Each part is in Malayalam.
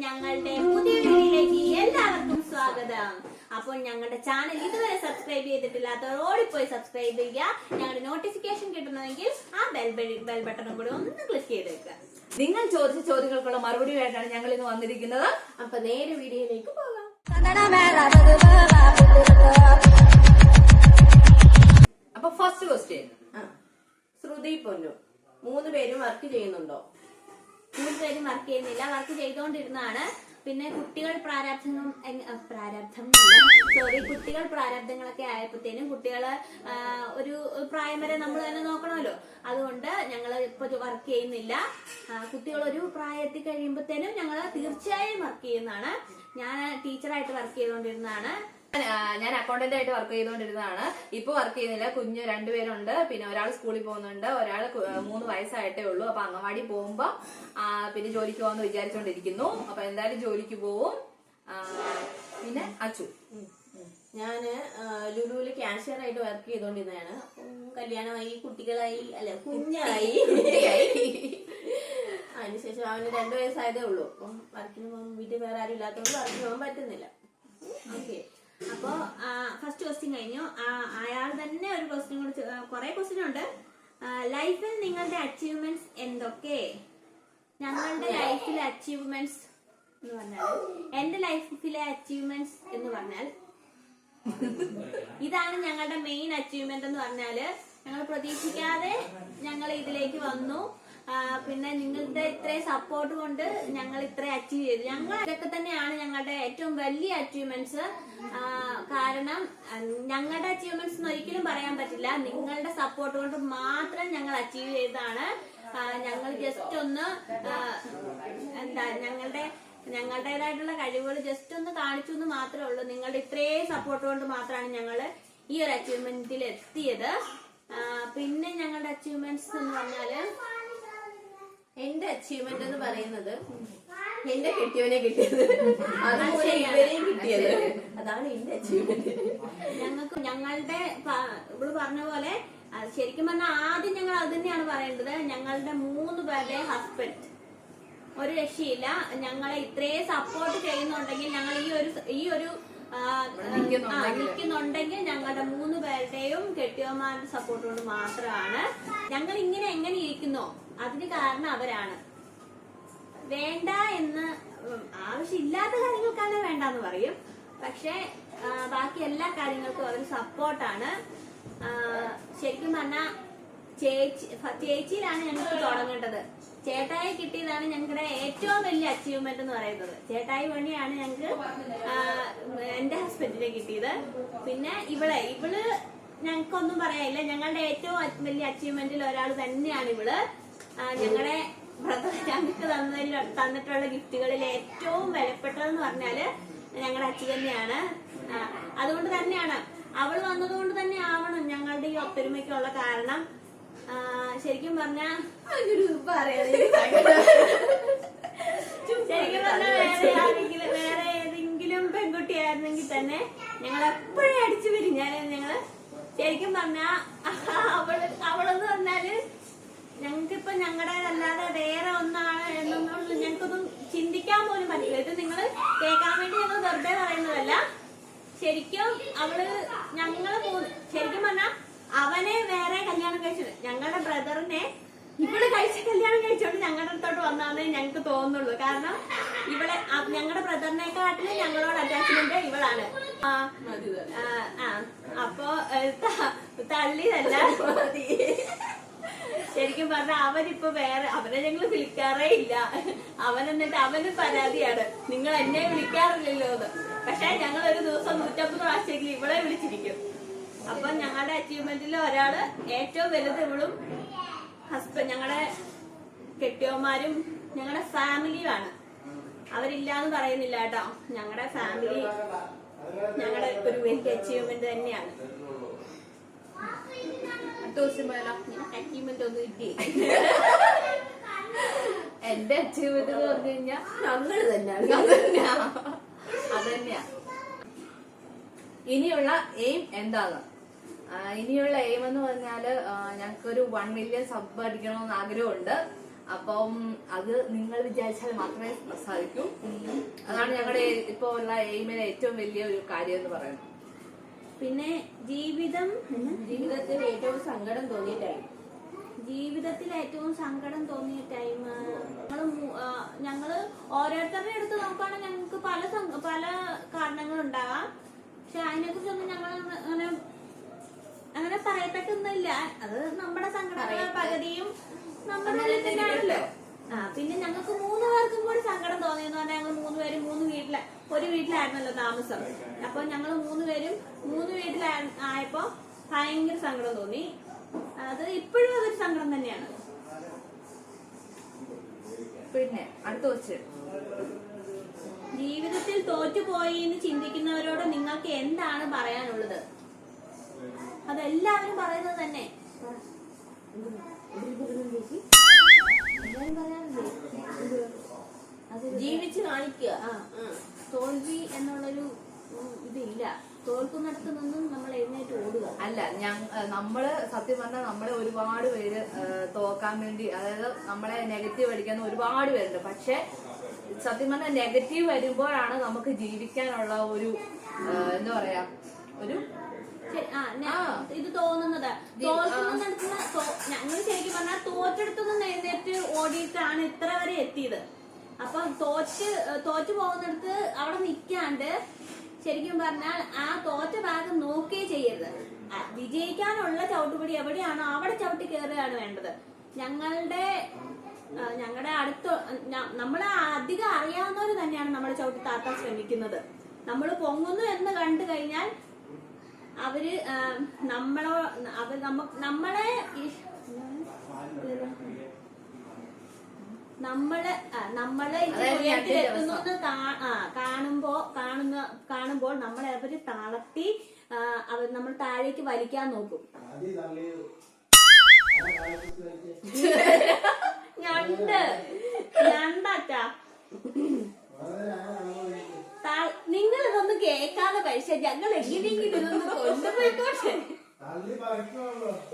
ഞങ്ങളുടെ പുതിയ വീഡിയോയിലേക്ക് എല്ലാവർക്കും സ്വാഗതം. അപ്പോൾ ഞങ്ങളുടെ ചാനൽ ഇതുവരെ സബ്സ്ക്രൈബ് ചെയ്തിട്ടില്ലാത്തവർ ഓടിപ്പോയി സബ്സ്ക്രൈബ് ചെയ്യുക. ഞങ്ങളുടെ നോട്ടിഫിക്കേഷൻ കിട്ടണമെങ്കിൽ ആ ബെൽ ബട്ടണും കൂടെ ഒന്ന് ക്ലിക്ക് ചെയ്തേക്കുക. നിങ്ങൾ ചോദിച്ച ചോദ്യങ്ങൾക്കുള്ള മറുപടിയായിട്ടാണ് ഞങ്ങൾ ഇന്ന് വന്നിരിക്കുന്നത്. അപ്പൊ നേരെ വീഡിയോയിലേക്ക് പോകാം. അപ്പൊ ഫസ്റ്റ് ക്വസ്റ്റ്യൻ, ശ്രുതി പൊന്നു 3 പേരും വർക്ക് ചെയ്യുന്നുണ്ടോ? 3 പേരും വർക്ക് ചെയ്യുന്നില്ല, വർക്ക് ചെയ്തുകൊണ്ടിരുന്നതാണ്. പിന്നെ കുട്ടികൾ കുട്ടികൾ പ്രാരാബ്ദങ്ങളൊക്കെ ആയപ്പോഴത്തേനും കുട്ടികള് ഒരു പ്രായം വരെ നമ്മൾ തന്നെ നോക്കണമല്ലോ. അതുകൊണ്ട് ഞങ്ങൾ ഇപ്പൊ വർക്ക് ചെയ്യുന്നില്ല. കുട്ടികൾ ഒരു പ്രായത്തിൽ കഴിയുമ്പോഴത്തേനും ഞങ്ങൾ തീർച്ചയായും വർക്ക് ചെയ്യുന്നതാണ്. ഞാൻ ടീച്ചറായിട്ട് വർക്ക് ചെയ്തുകൊണ്ടിരുന്നതാണ്. ഞാൻ അക്കൗണ്ടന്റ് ആയിട്ട് വർക്ക് ചെയ്തുകൊണ്ടിരുന്നതാണ്. ഇപ്പൊ വർക്ക് ചെയ്യുന്നില്ല. കുഞ്ഞ് 2 പേരുണ്ട്. പിന്നെ ഒരാൾ സ്കൂളിൽ പോകുന്നുണ്ട്, ഒരാൾ 3 വയസ്സായിട്ടേ ഉള്ളൂ. അപ്പൊ അംഗൻവാടി പോകുമ്പോ പിന്നെ ജോലിക്ക് പോകാന്ന് വിചാരിച്ചോണ്ടിരിക്കുന്നു. അപ്പൊ എന്തായാലും ജോലിക്ക് പോവും. പിന്നെ അച്ചു, ഞാന് ലുലുവില് ക്യാഷ്യർ ആയിട്ട് വർക്ക് ചെയ്തോണ്ടിരുന്നതാണ്. കല്യാണമായി, കുട്ടികളായി, അല്ല കുഞ്ഞായി. അതിനുശേഷം അവന് 2 വയസ്സായതേ ഉള്ളൂ. അപ്പം വർക്കിന് പോകാൻ വീട്ടിൽ വേറെ ആരും ഇല്ലാത്തതുകൊണ്ട് വർക്കിന് പോകാൻ പറ്റുന്നില്ല. ഓക്കെ, അപ്പൊ ഫസ്റ്റ് ക്വസ്റ്റ്യൻ കഴിഞ്ഞു. അയാൾ തന്നെ ഒരു ക്വസ്റ്റ്യൻ കൂടി, കുറെ ക്വസ്റ്റ്യൻ ഉണ്ട്. ലൈഫിൽ നിങ്ങളുടെ അച്ചീവ്മെന്റ്സ് എന്തൊക്കെ? ഞങ്ങളുടെ ലൈഫിലെ അച്ചീവ്മെന്റ്സ് എന്ന് പറഞ്ഞാൽ, എന്റെ ലൈഫിലെ അച്ചീവ്മെന്റ്സ് എന്ന് പറഞ്ഞാൽ ഇതാണ് ഞങ്ങളുടെ മെയിൻ അച്ചീവ്മെന്റ് എന്ന് പറഞ്ഞാല്, ഞങ്ങൾ പ്രതീക്ഷിക്കാതെ ഞങ്ങൾ ഇതിലേക്ക് വന്നു. പിന്നെ നിങ്ങളുടെ ഇത്രയും സപ്പോർട്ട് കൊണ്ട് ഞങ്ങൾ ഇത്ര അച്ചീവ് ചെയ്തു. ഞങ്ങൾ ഇതൊക്കെ തന്നെയാണ് ഞങ്ങളുടെ ഏറ്റവും വലിയ അച്ചീവ്മെന്റ്സ്. കാരണം ഞങ്ങളുടെ അച്ചീവ്മെന്റ്സ് എന്ന് ഒരിക്കലും പറയാൻ പറ്റില്ല. നിങ്ങളുടെ സപ്പോർട്ട് കൊണ്ട് മാത്രം ഞങ്ങൾ അച്ചീവ് ചെയ്തതാണ്. ഞങ്ങൾ ജസ്റ്റ് ഒന്ന് ഞങ്ങളുടേതായിട്ടുള്ള കഴിവുകൾ ജസ്റ്റ് ഒന്ന് കാണിച്ചു എന്ന് മാത്രമേ ഉള്ളൂ. നിങ്ങളുടെ ഇത്രയും സപ്പോർട്ട് കൊണ്ട് മാത്രമാണ് ഞങ്ങൾ ഈ ഒരു അച്ചീവ്മെന്റിൽ എത്തിയത്. പിന്നെ ഞങ്ങളുടെ അച്ചീവ്മെന്റ്സ് എന്ന് പറഞ്ഞാല്, എന്റെ അച്ചീവ്മെന്റ് എന്ന് പറയുന്നത് എന്റെ കെട്ടിയവനെ കിട്ടിയത്, അതുപോലെ ഇവരെയും കിട്ടിയത്. അതാണ് എന്റെ അച്ചീവ്മെന്റ്. ഞങ്ങളുടെ ഇവിടെ പറഞ്ഞ പോലെ ശരിക്കും പറഞ്ഞാൽ ആദ്യം ഞങ്ങൾ അത് തന്നെയാണ് പറയേണ്ടത്. ഞങ്ങളുടെ 3 പേരുടെ ഹസ്ബൻഡ് ഒരു രക്ഷയില്ല. ഞങ്ങളെ ഇത്രയും സപ്പോർട്ട് ചെയ്യുന്നുണ്ടെങ്കിൽ, ഞങ്ങൾ ഈ ഒരു നിൽക്കുന്നുണ്ടെങ്കിൽ ഞങ്ങളുടെ 3 പേരുടെയും കെട്ടിയവന്മാരുടെ സപ്പോർട്ട് കൊണ്ട് മാത്രമാണ്. ഞങ്ങൾ ഇങ്ങനെ എങ്ങനെ ഇരിക്കുന്നോ അതിന് കാരണം അവരാണ്. വേണ്ട എന്ന് ആവശ്യമില്ലാത്ത കാര്യങ്ങൾക്കാണ് വേണ്ടെന്ന് പറയും, പക്ഷെ ബാക്കി എല്ലാ കാര്യങ്ങൾക്കും അവർ സപ്പോർട്ടാണ്. ശരിക്കും പറഞ്ഞാൽ ചേച്ചിയിലാണ് ഞങ്ങൾക്ക് തുടങ്ങേണ്ടത്. ചേട്ടായി കിട്ടിയതാണ് ഞങ്ങളുടെ ഏറ്റവും വലിയ അച്ചീവ്മെന്റ് എന്ന് പറയുന്നത്. ചേട്ടായി പണിയാണ് ഞങ്ങൾക്ക് എന്റെ ഹസ്ബൻഡിനെ കിട്ടിയത്. പിന്നെ ഇവള് ഞങ്ങൾക്കൊന്നും പറയാനില്ല. ഞങ്ങളുടെ ഏറ്റവും വലിയ അച്ചീവ്മെന്റിൽ ഒരാൾ തന്നെയാണ് ഇവള്. ഞങ്ങളുടെ ബ്രദർ ഞങ്ങൾക്ക് തന്നിട്ടുള്ള ഗിഫ്റ്റുകളിൽ ഏറ്റവും വിലപ്പെട്ടതെന്ന് പറഞ്ഞാല് ഞങ്ങളുടെ അച്ഛൻ തന്നെയാണ്. അതുകൊണ്ട് തന്നെയാണ് അവൾ വന്നതുകൊണ്ട് തന്നെ ആവണം ഞങ്ങളുടെ ഈ ഒത്തൊരുമയ്ക്കുള്ള കാരണം. ശരിക്കും പറഞ്ഞാ വേറെ ഏതെങ്കിലും പെൺകുട്ടിയായിരുന്നെങ്കിൽ തന്നെ ഞങ്ങൾ എപ്പോഴും അടിച്ചു പിരിഞ്ഞാല് ഞങ്ങള് ശരിക്കും പറഞ്ഞാ അവളെന്ന് പറഞ്ഞാല് ഞങ്ങൾക്കിപ്പൊ ഞങ്ങളുടേതല്ലാതെ വേറെ ഒന്നാണ് എന്നൊന്നും ഞങ്ങൾക്കൊന്നും ചിന്തിക്കാൻ പോലും പറ്റില്ല. ഇത് നിങ്ങൾ കേൾക്കാൻ വേണ്ടി ഞങ്ങൾ വെറുതെ പറയുന്നതല്ല. ശരിക്കും ശരിക്കും പറഞ്ഞാ അവനെ വേറെ കല്യാണം കഴിച്ചത്, ഞങ്ങളുടെ ബ്രദറിനെ ഇവള് കഴിച്ച കല്യാണം കഴിച്ചോണ്ട് ഞങ്ങളുടെ അടുത്തോട്ട് വന്നാന്നേ ഞങ്ങക്ക് തോന്നുള്ളൂ. കാരണം ഞങ്ങളുടെ ബ്രദറിനെക്കാട്ടിലും ഞങ്ങളോട് അറ്റാച്ച്മെന്റ് ഇവളാണ്. അപ്പൊ തള്ളിയതല്ല, ശരിക്കും പറഞ്ഞാൽ അവനിപ്പോ അവനെ ഞങ്ങൾ വിളിക്കാറേ ഇല്ല. എന്നിട്ട് അവന് പരാതിയാണ്, നിങ്ങൾ എന്നെ വിളിക്കാറില്ലല്ലോ എന്ന്. പക്ഷെ ഞങ്ങൾ ഒരു ദിവസം 150 പ്രാവശ്യമെങ്കിലും ഇവളെ വിളിച്ചിരിക്കും. അപ്പൊ ഞങ്ങളുടെ അച്ചീവ്മെന്റിൽ ഒരാള് ഏറ്റവും വലുത് ഇവളും ഞങ്ങളുടെ കെട്ടിയോന്മാരും ഞങ്ങളുടെ ഫാമിലിയുമാണ്. അവരില്ലാന്ന് പറയുന്നില്ല കേട്ടോ. ഞങ്ങളുടെ ഫാമിലി ഞങ്ങളുടെ ഒരു വലിയ അച്ചീവ്മെന്റ് തന്നെയാണ്. അച്ചീവ്മെന്റ് ഒന്ന് കിട്ടി. എന്റെ അച്ചീവ്മെന്റ് എന്ന് പറഞ്ഞു കഴിഞ്ഞാൽ ഞങ്ങൾ തന്നെയാണ്. അതന്നെയാ. ഇനിയുള്ള എയിം എന്താണ്? ഇനിയുള്ള എയിം എന്ന് പറഞ്ഞാല് ഞങ്ങൾക്കൊരു 1 മില്യൺ സബ് അടിക്കണമെന്ന് ആഗ്രഹമുണ്ട്. അപ്പം അത് നിങ്ങൾ വിചാരിച്ചാൽ മാത്രമേ സാധിക്കൂ. അതാണ് ഞങ്ങളുടെ ഇപ്പൊ ഉള്ള എയിമിലെ ഏറ്റവും വലിയ ഒരു കാര്യം എന്ന് പറയുന്നത്. പിന്നെ ജീവിതത്തിൽ ഏറ്റവും സങ്കടം തോന്നിയ ടൈം. ജീവിതത്തിൽ ഏറ്റവും സങ്കടം തോന്നിയ ടൈം ഞങ്ങള് ഓരോരുത്തരുടെ അടുത്ത് നോക്കുകയാണെങ്കിൽ ഞങ്ങൾക്ക് പല കാരണങ്ങളുണ്ടാകാം. പക്ഷെ അതിനെ കുറിച്ചൊന്നും ഞങ്ങൾ അങ്ങനെ പറയപ്പെട്ടൊന്നുമില്ല. അത് നമ്മുടെ സങ്കടങ്ങളുടെ പകുതിയും നമ്മുടെ ഉള്ളിൽ തന്നെയാണല്ലോ. പിന്നെ ഞങ്ങൾക്ക് 3 പേർക്കും കൂടി സങ്കടം തോന്നിയെന്ന് പറഞ്ഞാൽ ഞങ്ങൾ 3 പേരും ഒരു വീട്ടിലായിരുന്നല്ലോ താമസം. അപ്പൊ ഞങ്ങൾ 3 പേരും 3 വീട്ടിലായപ്പോ ഭയങ്കര സങ്കടം തോന്നി. അത് ഇപ്പോഴും അതൊരു സങ്കടം തന്നെയാണ്. പിന്നെ അടുത്ത ക്വസ്റ്റ്യൻ, ജീവിതത്തിൽ തോറ്റുപോയി എന്ന് ചിന്തിക്കുന്നവരോട് നിങ്ങൾക്ക് എന്താണ് പറയാനുള്ളത്? അതെല്ലാവരും പറയുന്നത് തന്നെ. ജീവിച്ച് കാണിക്കുക. തോൽവി എന്നുള്ളൊരു ഇതില്ല. തോൽക്കുന്നിടത്ത് നിന്നും നമ്മൾ എഴുന്നേറ്റ് ഓടുക. അല്ല, നമ്മള് സത്യം പറഞ്ഞാൽ നമ്മളെ ഒരുപാട് പേര് തോക്കാൻ വേണ്ടി, അതായത് നമ്മളെ നെഗറ്റീവ് അടിക്കുന്ന ഒരുപാട് പേരുണ്ട്. പക്ഷെ സത്യം പറഞ്ഞാൽ നെഗറ്റീവ് വരുമ്പോഴാണ് നമുക്ക് ജീവിക്കാനുള്ള ഒരു എന്താ പറയാ ഒരു ഇത് തോന്നുന്നത്. തോൽക്കുന്നിടത്ത് ഞങ്ങൾ ശരിക്കും പറഞ്ഞാൽ തോറ്റെടുത്തുനിന്ന് എഴുന്നേറ്റ് ഓടിയിട്ടാണ് ഇത്ര വരെ എത്തിയത്. അപ്പൊ തോറ്റു പോകുന്നിടത്ത് അവിടെ നിൽക്കാണ്ട് ശരിക്കും പറഞ്ഞാൽ ആ തോറ്റ ഭാഗം നോക്കുകയേ ചെയ്യരുത്. വിജയിക്കാനുള്ള ചവിട്ടുപടി എവിടെയാണോ അവിടെ ചവിട്ടി കയറുകയാണ് വേണ്ടത്. ഞങ്ങളുടെ നമ്മളെ അധികം അറിയാവുന്നവര് തന്നെയാണ് നമ്മളെ ചവിട്ടി താത്താൻ ശ്രമിക്കുന്നത്. നമ്മൾ പൊങ്ങുന്നു എന്ന് കണ്ടു കഴിഞ്ഞാൽ അവര് നമ്മളെ ഉയർത്തിലെത്തുന്നു കാണുമ്പോൾ നമ്മളെ അവര് താളത്തി നമ്മൾ താഴേക്ക് വലിക്കാൻ നോക്കും. ഞണ്ടാച്ചാ നിങ്ങൾ ഇതൊന്ന് കേൾക്കാതെ കഴിച്ചാൽ ഞങ്ങൾ എങ്ങനെയെങ്കിലും ഇതൊന്ന് കൊണ്ടുപോയിക്കോട്ടെ.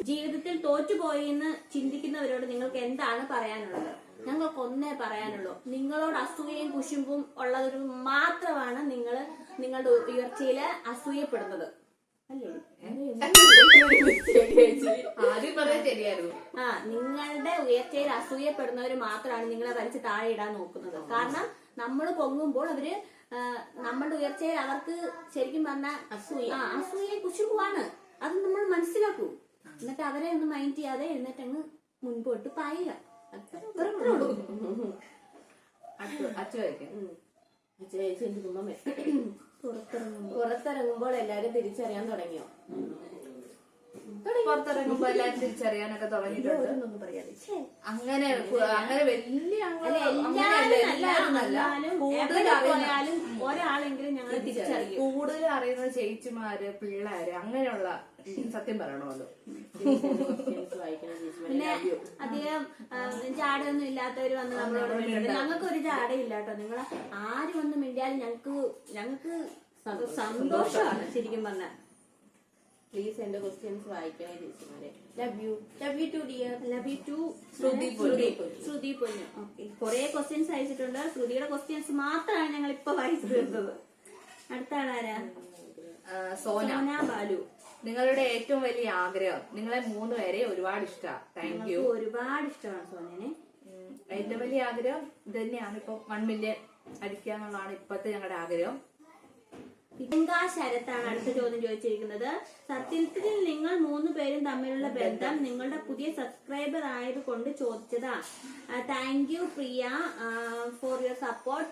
ജീവിതത്തിൽ തോറ്റുപോയെന്ന് ചിന്തിക്കുന്നവരോട് നിങ്ങൾക്ക് എന്താണ് പറയാനുള്ളത്? ഞങ്ങൾക്ക് ഒന്നേ പറയാനുള്ളൂ, നിങ്ങളോട് അസൂയയും കുശുമ്പും ഉള്ളതൊരു മാത്രമാണ് നിങ്ങളുടെ ഉയർച്ചയില് അസൂയപ്പെടുന്നത്. ആദ്യം പറയാൻ ശരിയായിരുന്നു. നിങ്ങളുടെ ഉയർച്ചയിൽ അസൂയപ്പെടുന്നവര് മാത്രമാണ് നിങ്ങളെ വലിച്ച് താഴെ ഇടാൻ നോക്കുന്നത്. കാരണം നമ്മൾ പൊങ്ങുമ്പോൾ അവര് നമ്മളുടെ ഉയർച്ചയിൽ അവർക്ക് ശരിക്കും പറഞ്ഞാൽ അസൂയ കുശുമ്പുമാണ്. അത് നമ്മൾ മനസ്സിലാക്കൂ. എന്നിട്ട് അവരെ ഒന്നും മൈൻഡ് ചെയ്യാതെ എന്നിട്ടങ്ങ് മുൻപോട്ട് പായുക. പുറത്തിറങ്ങുമ്പോൾ എല്ലാരും തിരിച്ചറിയാൻ തുടങ്ങിയോ? പുറത്തിറങ്ങുമ്പോ എല്ലാരും തിരിച്ചറിയാനൊക്കെ തുടങ്ങിയിട്ടുണ്ട്. അങ്ങനെ വലിയ ഒരാളെങ്കിലും ഞങ്ങൾ തിരിച്ചറിയും. കൂടുതൽ അറിയുന്നത് ചേച്ചിമാര്, പിള്ളേര്, അങ്ങനെയുള്ള സത്യം പറയണമല്ലോ. പിന്നെ അധികം ജാടയൊന്നും ഇല്ലാത്തവര് വന്ന് നമ്മളോട് മിണ്ടുന്നത്. ഞങ്ങൾക്കൊരു ജാടയില്ലാട്ടോ. നിങ്ങൾ ആര് വന്ന് മിണ്ടിയാലും ഞങ്ങൾക്ക് സന്തോഷമാണ് ശരിക്കും പറഞ്ഞ. പ്ലീസ് എന്റെ ക്വസ്റ്റ്യൻസ് വായിക്കണേ ചേച്ചിമാരെ. Love you too dear. Love you too Shruti പൊന്നു. ഓക്കെ, കുറെ ക്വസ്റ്റ്യൻസ് അയച്ചിട്ടുണ്ട്. ശ്രുതിയുടെ ക്വസ്റ്റ്യൻസ് മാത്രമാണ് ഞങ്ങൾ ഇപ്പൊ വായിച്ചു തീർത്തത്. അടുത്ത ആളാരാ? സോന ബാലു. നിങ്ങളുടെ ഏറ്റവും വലിയ ആഗ്രഹം? നിങ്ങളെ 3 പേരെ ഒരുപാട് ഇഷ്ടമാണ്. Thank you. ഒരുപാട് ഇഷ്ടമാണ് സോനനെ. ഏറ്റവും വലിയ ആഗ്രഹം ഇത് തന്നെയാണ്. ഇപ്പൊ 1 മില്യൺ അടിക്കാന്നുള്ളതാണ് ഇപ്പത്തെ ഞങ്ങളുടെ ആഗ്രഹം. പ്രിയങ്ക ശരത്താണ് അടുത്ത ചോദ്യം ചോദിച്ചിരിക്കുന്നത്. സത്യത്തിൽ നിങ്ങൾ 3 പേരും തമ്മിലുള്ള ബന്ധം നിങ്ങളുടെ പുതിയ സബ്സ്ക്രൈബർ ആയത് കൊണ്ട് ചോദിച്ചതാ. Thank you Priya for your support.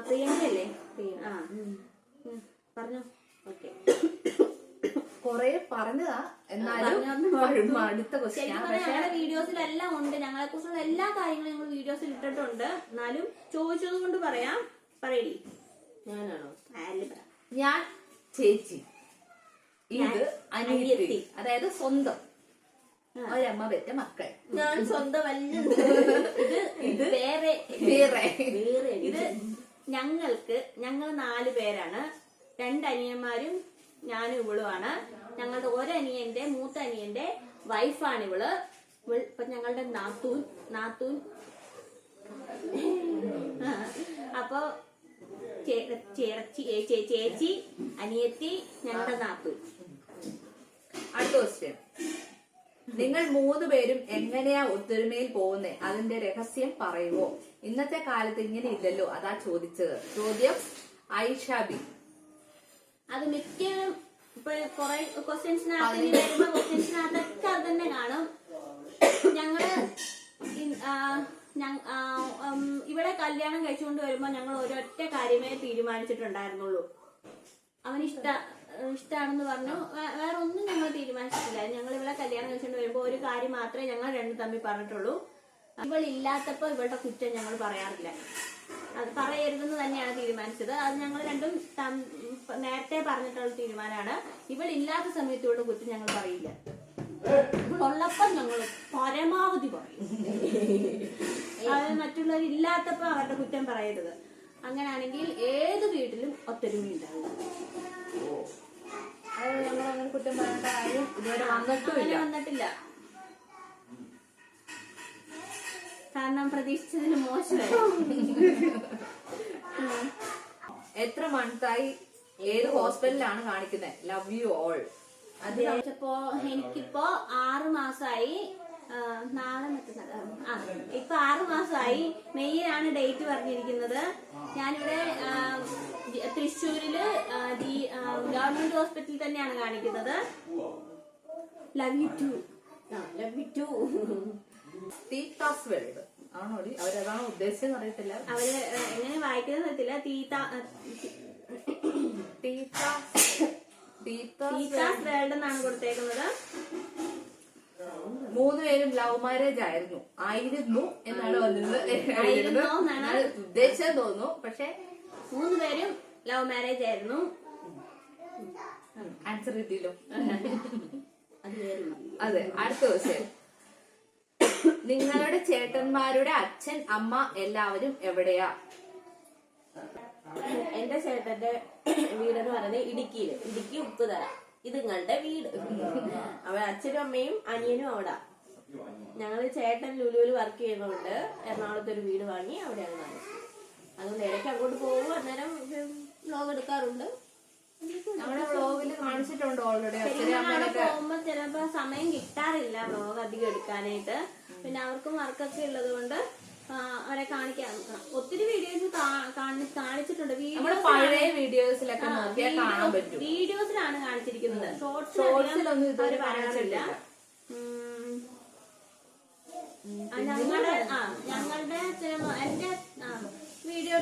Priyanka അല്ലേ? പറഞ്ഞോ. ഓക്കെ, കൊറേ പറഞ്ഞതാ, എന്നാലും അടുത്ത ഞങ്ങളുടെ വീഡിയോസിലെല്ലാം ഉണ്ട്. ഞങ്ങളെ കുറിച്ചുള്ള എല്ലാ കാര്യങ്ങളും ഞങ്ങൾ വീഡിയോസിൽ ഇട്ടിട്ടുണ്ട്. എന്നാലും ചോദിച്ചത് കൊണ്ട് പറയാം. പറയടി. ഞാനാണോ? ഞാൻ ചേച്ചി, ഇത് അനിയത്തി, അതായത് സ്വന്തം ഒരമ്മ പെറ്റ മക്കൾ. ഞാൻ സ്വന്തമല്ല. ഇത് വേറെ. ഇത് ഞങ്ങൾ 4 പേരാണ്. 2 അനിയന്മാരും ഞാനും ഇവളുമാണ്. ഞങ്ങളുടെ മൂത്ത അനിയന്റെ വൈഫാണ് ഇവള്. ഇപ്പൊ ഞങ്ങളുടെ നാത്തൂൻ അപ്പൊ ചേച്ചി, അനിയത്തി, ഞങ്ങളുടെ നാത്തു. അടുത്ത ക്വസ്റ്റ്യൻ. നിങ്ങൾ 3 പേരും എങ്ങനെയാ ഒത്തൊരുമയിൽ പോകുന്നേ? അതിന്റെ രഹസ്യം പറയുവോ? ഇന്നത്തെ കാലത്ത് ഇങ്ങനെ ഇല്ലല്ലോ, അതാ ചോദിച്ചത്. ചോദ്യം ഐഷാബി. അത് മിക്കതും ഇപ്പൊ കുറെ ക്വസ്റ്റ്യൻസിനകത്ത് ഇനി വരുമ്പോ ക്വസ്റ്റ്യൻസിനകത്തൊക്കെ അത് തന്നെ കാണും. ഞങ്ങള് ഇവിടെ കല്യാണം കഴിച്ചുകൊണ്ട് വരുമ്പോ ഞങ്ങൾ ഒരൊറ്റ കാര്യമേ തീരുമാനിച്ചിട്ടുണ്ടായിരുന്നുള്ളൂ. അവന് ഇഷ്ടാണെന്ന് പറഞ്ഞു. വേറെ ഒന്നും ഞങ്ങൾ തീരുമാനിച്ചിട്ടില്ല. ഞങ്ങൾ ഇവിടെ കല്യാണം കഴിച്ചുകൊണ്ട് വരുമ്പോ ഒരു കാര്യം മാത്രമേ ഞങ്ങൾ രണ്ടും തമ്മിൽ പറഞ്ഞിട്ടുള്ളൂ. ഇവളില്ലാത്തപ്പോ ഇവളുടെ കുറ്റം ഞങ്ങൾ പറയാറില്ല. അത് പറയരുതെന്ന് തന്നെയാണ് തീരുമാനിച്ചത്. അത് ഞങ്ങൾ രണ്ടും നേരത്തെ പറഞ്ഞിട്ടുള്ള തീരുമാനമാണ്. ഇവളില്ലാത്ത സമയത്ത് ഇവളുടെ കുറ്റം ഞങ്ങൾ പറയില്ല. ഇവളുള്ളപ്പോ ഞങ്ങൾ പരമാവധി പറയും. അത് മറ്റുള്ളവരില്ലാത്തപ്പോ അവരുടെ കുറ്റം പറയരുത്. അങ്ങനെയാണെങ്കിൽ ഏത് വീട്ടിലും ഒത്തൊരുമ ഉണ്ടാവും. അത് ഞങ്ങൾ അങ്ങനെ കുറ്റം പറയേണ്ട കാര്യം ഇതുവരെ വന്നിട്ടില്ല. കാരണം പ്രതീക്ഷിച്ചതിന് മോശമായി. എത്ര മന്തായി ഏത് ഹോസ്പിറ്റലിലാണ് കാണിക്കുന്നത്? Love you all. അത് ചോദിച്ചപ്പോ എനിക്കിപ്പോ 6 മാസമായി. നാളെ ഇപ്പൊ 6 മാസമായി. മെയ്യിലാണ് ഡേറ്റ് പറഞ്ഞിരിക്കുന്നത്. ഞാനിവിടെ തൃശ്ശൂരില് ഗവൺമെന്റ് ഹോസ്പിറ്റലിൽ തന്നെയാണ് കാണിക്കുന്നത്. Love you too. തീത്താസ് വേൾഡ് ആണോടി? അവരതാണോ ഉദ്ദേശിച്ചെന്ന് അറിയത്തില്ല. അവര് എങ്ങനെ വായിക്കുന്നത് അറിയത്തില്ല. തീത്താസ് വേൾഡ് എന്നാണ് കൊടുത്തേക്കുന്നത്. 3 പേരും ലവ് മാരേജ് ആയിരുന്നു എന്നാണ് വന്നിരുന്നത്. ഉദ്ദേശിച്ചത് തോന്നുന്നു. പക്ഷെ 3 പേരും ലവ് മാരേജ് ആയിരുന്നു. ആൻസർ കിട്ടിയല്ലോ. അതെ. അടുത്ത ക്വസ്റ്റ്യൻ. നിങ്ങളുടെ ചേട്ടന്മാരുടെ അച്ഛൻ അമ്മ എല്ലാവരും എവിടെയാ? എന്റെ ചേട്ടന്റെ വീടെന്ന് പറയുന്നത് ഇടുക്കി ഉപ്പുതറ. ഇത് നിങ്ങളുടെ വീട്. അവിടെ അച്ഛനും അമ്മയും അനിയനും അവിടെ. ഞങ്ങള് ചേട്ടൻ ലുലുവിൽ വർക്ക് ചെയ്യുന്നതുകൊണ്ട് എറണാകുളത്ത് ഒരു വീട് വാങ്ങി അവിടെയാണ് താമസിക്കുന്നത്. അതുകൊണ്ട് ഇടയ്ക്ക് അങ്ങോട്ട് പോകുമ്പോൾ അന്നേരം വ്ലോഗ് എടുക്കാറുണ്ട്. നമ്മുടെ വ്ലോഗിൽ കാണിച്ചിട്ടുണ്ട് ഓൾറെഡി. പോകുമ്പോ ചിലപ്പോ സമയം കിട്ടാറില്ല വ്ലോഗ് അധികം എടുക്കാനായിട്ട്. പിന്നെ അവർക്കും വർക്കൊക്കെ ഉള്ളത് കൊണ്ട് അവരെ കാണിക്കാൻ ഒത്തിരി വീഡിയോസ് കാണിച്ചിട്ടുണ്ട്. പഴയ വീഡിയോസിലൊക്കെ നോക്കിയാൽ കാണാൻ പറ്റും. വീഡിയോസിലാണ് കാണിച്ചിരിക്കുന്നത്. ഷോർട്സിലൊന്നും ഇതുവരെ കാണിച്ചില്ല. ഞങ്ങളുടെ എന്റെ വീഡിയോ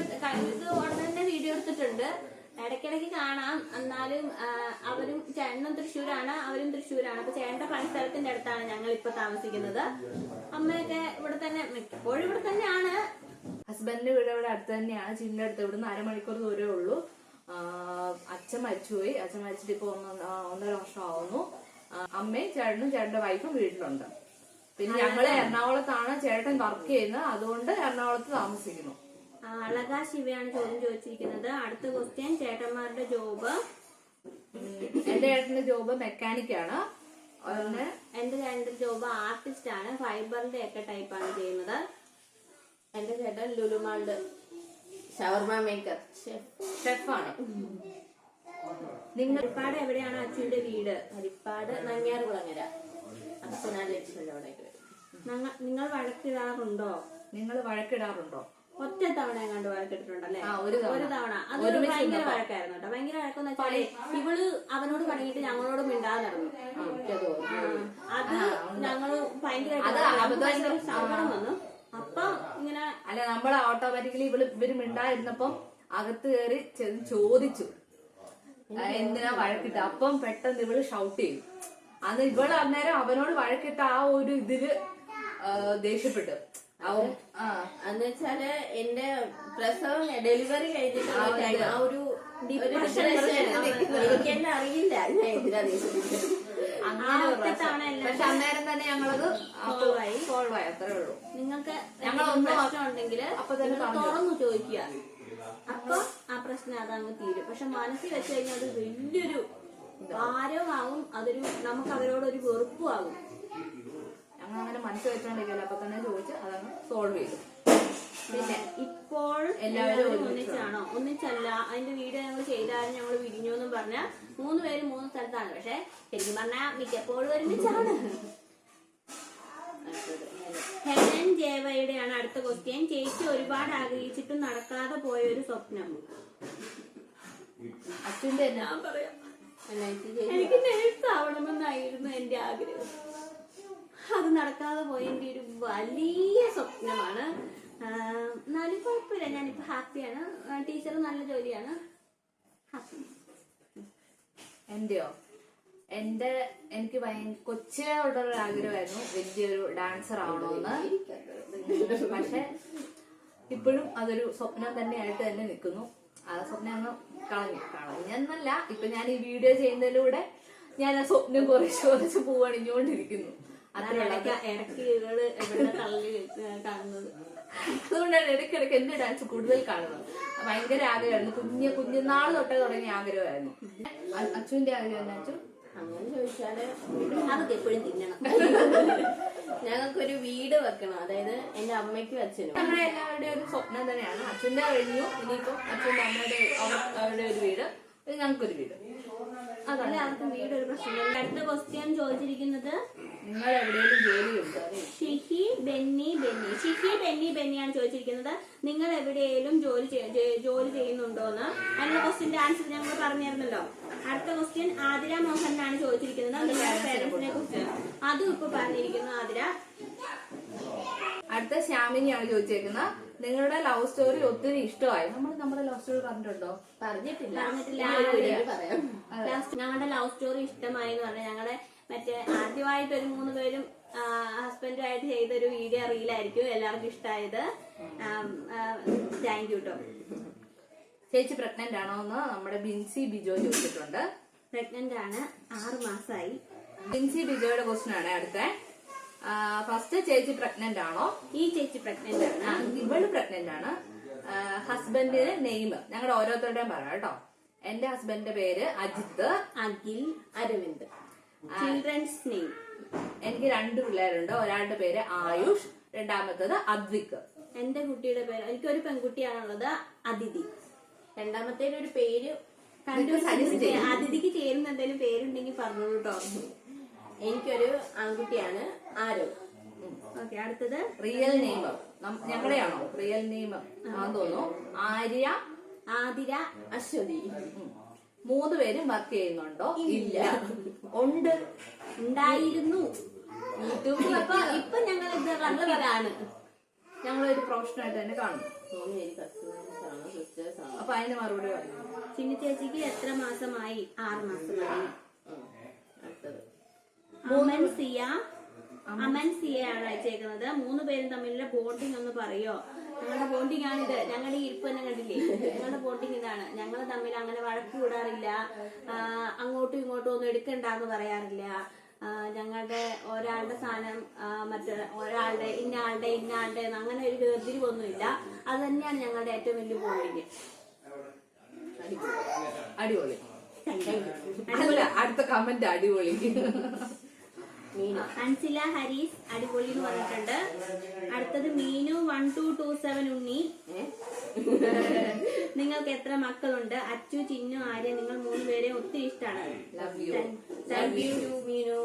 ഇത് ഉടനെ വീഡിയോ എടുത്തിട്ടുണ്ട്. ഇടയ്ക്കിടയ്ക്ക് കാണാം. എന്നാലും അവരും ചേട്ടനും തൃശ്ശൂരാണ്, അവരും തൃശ്ശൂരാണ്. അപ്പൊ ചേട്ടന്റെ പണിസ്ഥലത്തിന്റെ അടുത്താണ് ഞങ്ങൾ ഇപ്പൊ താമസിക്കുന്നത്. അമ്മയൊക്കെ ഇവിടെ തന്നെ, മിക്കപ്പോഴും ഇവിടെ തന്നെയാണ്. ഹസ്ബൻഡിന്റെ വീട് ഇവിടെ അടുത്ത് തന്നെയാണ്. ചിന്റെ അടുത്ത്. ഇവിടുന്ന് 1/2 മണിക്കൂർ ദൂരമേ ഉള്ളൂ. അച്ഛൻ മരിച്ചുപോയി. അച്ഛൻ മരിച്ചിട്ട് ഇപ്പൊ 1.5 വർഷം ആവുന്നു. അമ്മയും ചേട്ടനും ചേട്ടന്റെ വൈഫും വീട്ടിലുണ്ട്. പിന്നെ ഞങ്ങള് എറണാകുളത്താണ് ചേട്ടൻ വർക്ക് ചെയ്യുന്നത്. അതുകൊണ്ട് എറണാകുളത്ത് താമസിക്കുന്നു. അളക ശിവയാണ് ചോദ്യം ചോദിച്ചിരിക്കുന്നത്. അടുത്ത ക്വസ്റ്റ്യൻ. ചേട്ടന്മാരുടെ ജോബ്. എന്റെ ചേട്ടന്റെ ജോബ് മെക്കാനിക്കാണ്. എന്റെ ചേട്ടന്റെ ജോബ് ആർട്ടിസ്റ്റ് ആണ്. ഫൈബറിന്റെ ഒക്കെ ടൈപ്പാണ് ചെയ്യുന്നത്. എന്റെ ചേട്ടൻ ലുലുമാൾഡ് ഷവർമ മേക്കർ ഷെഫാണ്. നിങ്ങൾ ഹരിപ്പാട് എവിടെയാണ് അച്ഛന്റെ വീട്? ഹരിപ്പാട് നങ്ങ്യാർകുളങ്ങര. അച്ഛനാല് ലക്ഷം അവിടേക്ക് വരും. നിങ്ങൾ വഴക്കിടാറുണ്ടോ? ഒറ്റ തവണ എങ്ങാണ്ട് വഴക്കിട്ടിട്ടുണ്ടല്ലേ? ഒരു തവണ. അത് ഭയങ്കര വഴക്കായിരുന്നു കേട്ടോ. ഭയങ്കര വഴക്കെന്ന് വെച്ചാല് ഇവള് അവനോട് പണിയിട്ട് ഞങ്ങളോട് മിണ്ടാതെ നടന്നു. അത് ഞങ്ങള് ഭയങ്കര സങ്കടം വന്നു. അപ്പൊ ഇങ്ങനെ അല്ല, നമ്മൾ ഓട്ടോമാറ്റിക്കലി ഇവര് മിണ്ടായിരുന്നപ്പം അകത്ത് കയറി ചോദിച്ചു എന്തിനാ വഴക്കിട്ട. അപ്പം പെട്ടെന്ന് ഇവള് ഷൗട്ട് ചെയ്തു. അന്ന് ഇവള് അന്നേരം അവനോട് വഴക്കിട്ട ആ ഒരു ഇതില് ദേഷ്യപ്പെട്ടു. എന്ന് വെച്ചാല് എന്റെ പ്രസവം ഡെലിവറി കഴിഞ്ഞിട്ട് ആ ഒരു എനിക്ക് എന്നെ അറിയില്ല ഞാൻ എന്തിനാ ദേഷ്യപ്പെട്ടത്. പക്ഷെ അന്നേരം തന്നെ ഞങ്ങളത് സോൾവ് ആയി. അത്രേ ഉള്ളൂ. നിങ്ങൾക്ക് പ്രശ്നം ഉണ്ടെങ്കിൽ അപ്പൊ തന്നെ തുറന്നു ചോദിക്കുക. അപ്പൊ ആ പ്രശ്നം അതങ്ങ് തീരും. പക്ഷെ മനസ്സിൽ വെച്ച് കഴിഞ്ഞാൽ അത് വലിയൊരു ഭാരമാകും. അതൊരു നമുക്ക് അവരോടൊരു വെറുപ്പും ആകും. ഞങ്ങൾ അങ്ങനെ മനസ്സിൽ വെച്ചോണ്ടിരിക്കില്ല. അപ്പൊ തന്നെ ചോദിച്ച് അതങ്ങ് സോൾവ് ചെയ്തു. എല്ലാവരും ഒന്നിച്ചാണോ? ഒന്നിച്ചല്ല. അതിന്റെ വീഡിയോ ഞങ്ങൾ ചെയ്താലും ഞങ്ങൾ വിരിഞ്ഞു എന്നും പറഞ്ഞ 3 പേര് 3 സ്ഥലത്താണ്. പക്ഷെ ശരിക്കും പറഞ്ഞാൽ മിക്കപ്പോഴും ഒരുമിച്ചാണ്. ഹെലൻ ജേവയുടെയാണ് അടുത്ത ക്വസ്റ്റ്യൻ. ചേച്ചി ഒരുപാട് ആഗ്രഹിച്ചിട്ടും നടക്കാതെ പോയ ഒരു സ്വപ്നം. അച്ഛൻ്റെ ഞാൻ പറയാം, എനിക്ക് നേഴ്സ് ആവണമെന്നായിരുന്നു എന്റെ ആഗ്രഹം. അത് നടക്കാതെ പോയ എന്റെ ഒരു വലിയ സ്വപ്നമാണ്. എന്നാലും കുഴപ്പമില്ല, ഞാനിപ്പോ ഹാപ്പിയാണ്. ടീച്ചർ നല്ല ജോലിയാണ്. ഹാപ്പി. എന്റെയോ? എനിക്ക് കൊച്ചിലെ ഉള്ളൊരു ആഗ്രഹമായിരുന്നു വലിയൊരു ഡാൻസർ ആവണമെന്ന്. പക്ഷെ ഇപ്പോഴും അതൊരു സ്വപ്നം തന്നെയായിട്ട് തന്നെ നിൽക്കുന്നു. ആ സ്വപ്നം അങ്ങ് കളഞ്ഞെന്നല്ല, ഇപ്പൊ ഞാൻ ഈ വീഡിയോ ചെയ്യുന്നതിലൂടെ ഞാൻ ആ സ്വപ്നം കുറച്ച് പൂവണിഞ്ഞുകൊണ്ടിരിക്കുന്നു. ഇടയ്ക്ക് എവിടെ തള്ളി കാണുന്നത്. അതുകൊണ്ടാണ് ഇടയ്ക്കിടയ്ക്ക് എന്റെ ഡാൻസ് കൂടുതൽ കാണുന്നത്. ഭയങ്കര ആഗ്രഹമായിരുന്നു, കുഞ്ഞുനാൾ തൊട്ടേ തുടങ്ങിയ ആഗ്രഹമായിരുന്നു. അച്ഛന്റെ ആഗ്രഹം എന്നാ? അച്ഛൻ അങ്ങനെ ചോദിച്ചാല് അതൊക്കെ എപ്പോഴും തിന്നണം. ഞങ്ങൾക്കൊരു വീട് വെക്കണം, അതായത് എന്റെ അമ്മയ്ക്കും അച്ഛനും. നമ്മുടെ എല്ലാവരുടെയും ഒരു സ്വപ്നം തന്നെയാണ്. അച്ഛന്റെ കഴിഞ്ഞു, ഇനിയിപ്പോ അച്ഛന്റെ അമ്മയുടെ അവരുടെ ഒരു വീട്, ഞങ്ങൾക്കൊരു വീട്. എല്ലാവർക്കും വീട് ഒരു പ്രശ്നമില്ല. അടുത്ത ക്വസ്റ്റ്യൻ ചോദിച്ചിരിക്കുന്നത് നിങ്ങൾ എവിടെയെങ്കിലും ജോലിയുണ്ടോ? ഷിഹി ബെന്നിയാണ് ചോദിച്ചിരിക്കുന്നത്. നിങ്ങൾ എവിടെയെങ്കിലും ജോലി ചെയ്യുന്നുണ്ടോന്ന്. അതിനുള്ള ക്വസ്റ്റ്യന്റെ ആൻസർ ഞങ്ങൾ പറഞ്ഞിരുന്നല്ലോ. അടുത്ത ക്വസ്റ്റ്യൻ ആതിര മോഹനാണ് ചോദിച്ചിരിക്കുന്നത്. നിങ്ങളുടെ പേരൻസിനെ കുറിച്ച് അതും ഇപ്പൊ പറഞ്ഞിരിക്കുന്നു ആതിര. അടുത്ത ശ്യാമിനിയാണ് ചോദിച്ചേക്കുന്നത്. നിങ്ങളുടെ ലവ് സ്റ്റോറി ഒത്തിരി ഇഷ്ടമായി. നമ്മുടെ ലവ് സ്റ്റോറി പറഞ്ഞിട്ടുണ്ടോ? പറഞ്ഞിട്ടില്ല. പറയാം. ഞങ്ങളുടെ ലവ് സ്റ്റോറി ഇഷ്ടമായി എന്ന് പറഞ്ഞാൽ ഞങ്ങളുടെ മറ്റേ ആദ്യമായിട്ട് ഒരു 3 പേരും ഹസ്ബൻഡുമായിട്ട് ചെയ്തൊരു വീഡിയോ റീലായിരിക്കും എല്ലാവർക്കും ഇഷ്ടമായത്. താങ്ക് യു കേട്ടോ. ചേച്ചി പ്രഗ്നന്റ് ആണോ എന്ന് നമ്മുടെ ബിൻസി ബിജോ ചോദിച്ചിട്ടുണ്ട്. പ്രഗ്നന്റ് ആണ്, 6 മാസമായി. ബിൻസി ബിജോയുടെ ക്വസ്റ്റ്യൻ ആണ് അടുത്ത. ഫസ്റ്റ്, ചേച്ചി പ്രഗ്നന്റ് ആണോ? ഈ ചേച്ചി പ്രഗ്നന്റ് ആണ്. ഇവള് പ്രഗ്നന്റ് ആണ്. ഹസ്ബൻഡിന് നെയിം ഞങ്ങളുടെ ഓരോരുത്തരുടെയും പറയാം കേട്ടോ. എന്റെ ഹസ്ബൻഡിന്റെ പേര് അജിത്ത്, അഖിൽ, അരവിന്ദ്. Children's name. എനിക്ക് 2 പിള്ളേരുണ്ട്. ഒരാളുടെ പേര് ആയുഷ്, രണ്ടാമത്തത് അദ്വിക്. എന്റെ കുട്ടിയുടെ പേര്, എനിക്കൊരു പെൺകുട്ടിയാണുള്ളത്, അതിഥി. രണ്ടാമത്തേന് ഒരു പേര് അതിഥിക്ക് ചേരുന്ന എന്തെങ്കിലും പേരുണ്ടെങ്കിൽ പറഞ്ഞോളൂ കേട്ടോ. എനിക്കൊരു ആൺകുട്ടിയാണ്, ആരോ. ഓക്കെ, അടുത്തത് റിയൽ നെയിം ഞങ്ങളുടെയാണോ? റിയൽ നെയിം ആണെന്ന് തോന്നുന്നു. ആതിര, അശ്വതി. 3 പേരും വർക്ക് ചെയ്യുന്നുണ്ടോ? ഇല്ല. ഉണ്ട്, ഉണ്ടായിരുന്നു യൂട്യൂബിൽ. ഇപ്പൊ ഞങ്ങൾ ഇതാണ് ഞങ്ങളൊരു പ്രൊഫഷനായിട്ട് തന്നെ കാണുന്നു. 3 പേര് കസിൻസാണ്, സിസ്റ്റേഴ്സാണ്. അപ്പൊ അതിന് മറുപടി പറഞ്ഞു. ചിന്നി ചേച്ചിക്ക് എത്ര മാസമായി? 6 മാസമായി. അടുത്തത് അമൻ സിയാണ് അയച്ചേക്കുന്നത്. 3 പേരും തമ്മിലുള്ള ബോണ്ടിങ് ഒന്ന് പറയോ? ഞങ്ങളുടെ ബോണ്ടിങ് ആണിത്. ഞങ്ങളുടെ ഈ ഇരിപ്പ് തന്നെ കണ്ടില്ലേ? ഞങ്ങളുടെ ബോണ്ടിങ് ഇതാണ്. ഞങ്ങൾ തമ്മിൽ അങ്ങനെ വഴക്ക് കൂടാറില്ല, അങ്ങോട്ടും ഇങ്ങോട്ടും ഒന്നും എടുക്കണ്ടെന്ന് പറയാറില്ല. ഞങ്ങളുടെ ഒരാളുടെ സാധനം ഒരാളുടെ ഇന്നാളുടെ അങ്ങനെ ഒരു വേർതിരിവൊന്നുമില്ല. അത് തന്നെയാണ് ഞങ്ങളുടെ ഏറ്റവും വലിയ ബോണ്ടിങ്. അടിപൊളി. അടുത്ത കമന്റ് അടിപൊളി. അൻസില ഹരീസ് അടിപൊളി എന്ന് പറഞ്ഞിട്ടുണ്ട്. അടുത്തത് മീനു 1227 ഉണ്ണി. നിങ്ങൾക്ക് എത്ര മക്കളുണ്ട്? അച്ചു, ചിന്നു, ആര്യ. നിങ്ങൾ 3 പേരെ ഒത്തിരി ഇഷ്ടമാണ്. Thank you Meenu.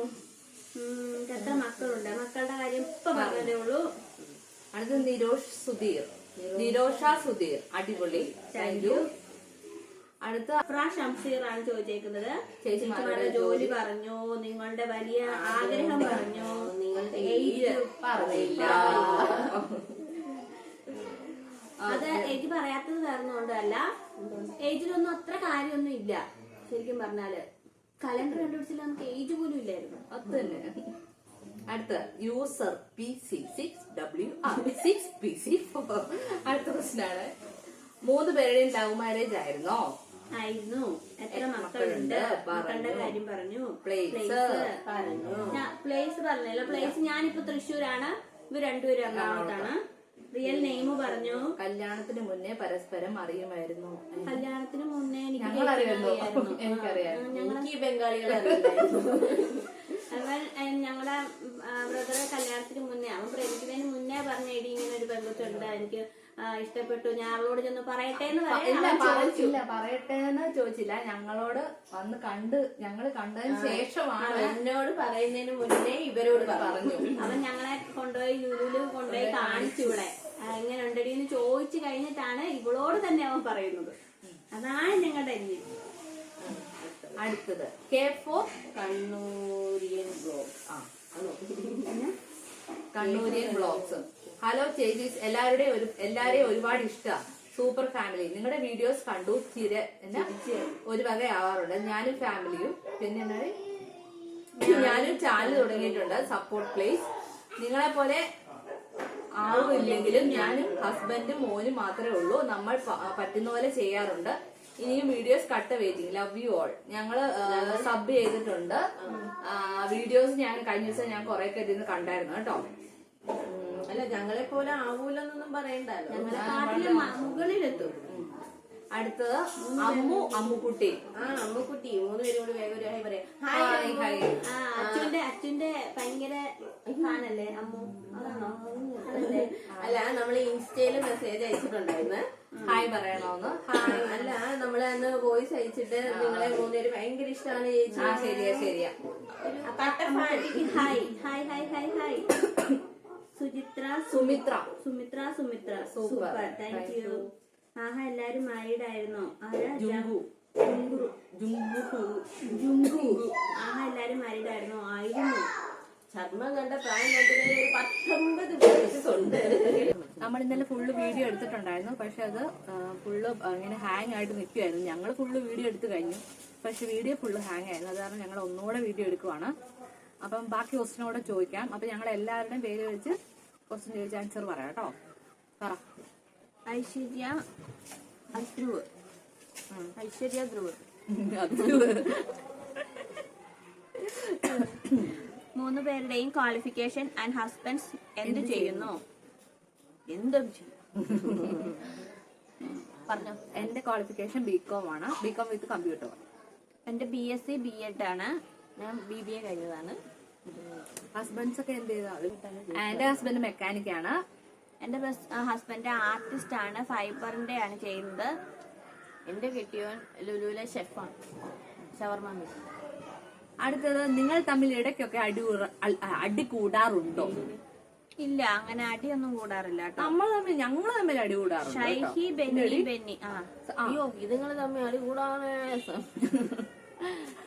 എത്ര മക്കളുണ്ട്? മക്കളുടെ കാര്യം ഇപ്പൊ പറഞ്ഞതേ ഉള്ളൂ. അടുത്തത് നിരോഷ സുധീർ അടിപൊളി. Thank you. അടുത്ത ഷംസീർ ആണ് ചോദിച്ചേക്കുന്നത്. ചേച്ചിമാരുടെ ജോലി പറഞ്ഞു, നിങ്ങളുടെ വലിയ ആഗ്രഹം പറഞ്ഞു, നിങ്ങളുടെ ഏജ് പറഞ്ഞില്ല. അത് ഏജ് പറയാത്തത് കാരണമുണ്ടല്ല. ഏജിലൊന്നും അത്ര കാര്യമൊന്നും ഇല്ല. ശരിക്കും പറഞ്ഞാല് കലണ്ടർ കണ്ടുപിടിച്ചില്ല, നമുക്ക് ഏജ് പോലും ഇല്ലായിരുന്നു. അത് തന്നെ. അടുത്ത യൂസർ PC6WR6PC4. അടുത്ത ക്വസ്റ്റ്യനാണ്. 3 പേരുടെയും ലവ് മാരേജ് ആയിരുന്നോ? ആയിരുന്നു. എത്ര മക്കളുണ്ട്? മക്കളുടെ കാര്യം പറഞ്ഞു. പ്ലേസ് പറഞ്ഞല്ലോ. പ്ലേസ് ഞാനിപ്പോ തൃശ്ശൂരാണ്, ഇവർ 2 പേരും എറണാകുളത്താണ്. റിയൽ നെയിം പറഞ്ഞു. കല്യാണത്തിന് മുന്നേ പരസ്പരം അറിയുമായിരുന്നു. കല്യാണത്തിന് മുന്നേ എനിക്കറിയാം. എനിക്ക് ബംഗാളികളെ ഞങ്ങളുടെ ബ്രദറെ കല്യാണത്തിന് മുന്നേ, അവൻ പ്രേമിക്കുന്നതിന് മുന്നേ പറഞ്ഞ ഇടി ഇങ്ങനെ ഒരു പെൺകുച്ചുണ്ട്, എനിക്ക് ഇഷ്ടപ്പെട്ടു, ഞാൻ അവളോട് ചെന്ന് പറയട്ടെ എന്ന് ഇല്ല ചോദിച്ചു. പറയട്ടെ എന്ന് ചോദിച്ചില്ല, ഞങ്ങളോട് വന്ന് ഞങ്ങള് കണ്ടതിന് ശേഷമാണ് എന്നോട് പറയുന്നതിന് മുന്നേ ഇവരോട് പറഞ്ഞു. അവൻ ഞങ്ങളെ കൊണ്ടുപോയി ലുലുവില് കൊണ്ടുപോയി കാണിച്ചു. ഇവിടെ എങ്ങനെ ഉണ്ടടി എന്ന് ചോദിച്ചു കഴിഞ്ഞിട്ടാണ് ഇവളോട് തന്നെ അവൻ പറയുന്നത്. അതാണ് ഞങ്ങളുടെ രീതി. അടുത്തത് K4 കണ്ണൂരിയൻ ബ്ലോഗ്. കണ്ണൂരിയൻ ബ്ലോഗ്സ്. ഹലോ ചേച്ചീസ്, എല്ലാരെയും ഒരുപാട് ഇഷ്ടം. Super family. നിങ്ങളുടെ വീഡിയോസ് കണ്ടു ഒരു വകയാവാറുണ്ട്. ഞാനും ഫാമിലിയും പിന്നെ ഞാനും ചാനൽ തുടങ്ങിയിട്ടുണ്ട്. Support please. നിങ്ങളെ പോലെ ആവുമില്ലെങ്കിലും ഞാനും ഹസ്ബൻഡും മോനും മാത്രമേ ഉള്ളൂ. നമ്മൾ പറ്റുന്ന പോലെ ചെയ്യാറുണ്ട്. ഇനിയും videos cut waiting. Love you all. ഞങ്ങള് സബ് ചെയ്തിട്ടുണ്ട്. വീഡിയോസ് ഞാൻ കഴിഞ്ഞ ദിവസം ഞാൻ കുറെ ഒക്കെ ഇതിന്ന് കണ്ടായിരുന്നു കേട്ടോ. അല്ല, ഞങ്ങളെ പോലെ ആവൂലെന്നൊന്നും പറയണ്ടല്ലോ. ഞങ്ങളെ മുകളിലെത്തും. അടുത്തത് അമ്മുക്കുട്ടി. അമ്മുക്കുട്ടി. 3 പേരും കൂടി വേഗം ഒരു ഹായ് പറയാം. അച്ഛന്റെ ഭയങ്കര ഫാനല്ലേ അമ്മു? അതാണോ? അല്ല, നമ്മള് ഇൻസ്റ്റയില് മെസ്സേജ് അയച്ചിട്ടുണ്ടായിരുന്നു ഹായ് പറയണോന്ന്. അല്ല, നമ്മള് അന്ന് വോയിസ് അയച്ചിട്ട് നിങ്ങളെ 3 പേര് ഭയങ്കര ഇഷ്ടമാണ് ചേച്ചി. ശരിയാ. Hi hi hi hi hi. Sumithra. Super, thank you. ആഹാ, എല്ലാരും മാരീഡ് ആയിരുന്നോ? ജുങ്കു. ആഹാ, എല്ലാരും മാരീഡ് ആയിരുന്നോ? ആയിരുന്നു. ചർമ്മം കണ്ട പ്രായം നോക്കുന്നത് 19 വയസ്സുണ്ട്. നമ്മൾ ഇന്നലെ ഫുള്ള് വീഡിയോ എടുത്തിട്ടുണ്ടായിരുന്നു. പക്ഷെ അത് ഫുള്ള് ഇങ്ങനെ ഹാങ് ആയിട്ട് നിൽക്കുമായിരുന്നു. ഞങ്ങൾ ഫുള്ള് വീഡിയോ എടുത്തു കഴിഞ്ഞു, പക്ഷെ വീഡിയോ ഫുള്ള് ഹാങ് ആയിരുന്നു. അത് കാരണം ഞങ്ങൾ ഒന്നുകൂടെ വീഡിയോ എടുക്കുവാണ്. അപ്പം ബാക്കി ക്വസ്റ്റിനോടെ ചോദിക്കാം. അപ്പൊ ഞങ്ങൾ എല്ലാവരുടെയും പേര് വെച്ച് ക്വസ്റ്റ്യൻ ചോദിച്ച ആൻസർ പറയാം കേട്ടോ. പറ. ഐശ്വര്യ ധ്രുവ്. 3 പേരുടെയും ക്വാളിഫിക്കേഷൻ ആൻഡ് ഹസ്ബൻഡ്സ് എന്ത് ചെയ്യുന്നു? എന്തും പറഞ്ഞോ. എന്റെ ക്വാളിഫിക്കേഷൻ ബികോം ആണ്. BCom with computer. എന്റെ BSc B.Ed ആണ്. ഞാൻ BBA കഴിഞ്ഞതാണ്. ഹസ്ബൻഡ്സ് ഒക്കെ എന്ത് ചെയ്താ? എന്റെ ഹസ്ബൻഡ് മെക്കാനിക് ആണ്. എന്റെ ഹസ്ബൻഡ് ആർട്ടിസ്റ്റ് ആണ്. ഫൈബറിന്റെ ആണ് ചെയ്യുന്നത്. എന്റെ കെട്ടിയോൻ ലുലുവിലെ ഷെഫാണ്. ഷവർമ. അടുത്തത്, നിങ്ങൾ തമ്മിൽ ഇടയ്ക്കൊക്കെ അടി കൂടാറുണ്ടോ? ഇല്ല, അങ്ങനെ അടിയൊന്നും കൂടാറില്ല. ഞങ്ങൾ തമ്മിൽ അടി കൂടാറുണ്ട്. ഷൈഹി ബെന്നി. അയ്യോ, ഇതുങ്ങള് തമ്മിൽ അടി കൂടാതെ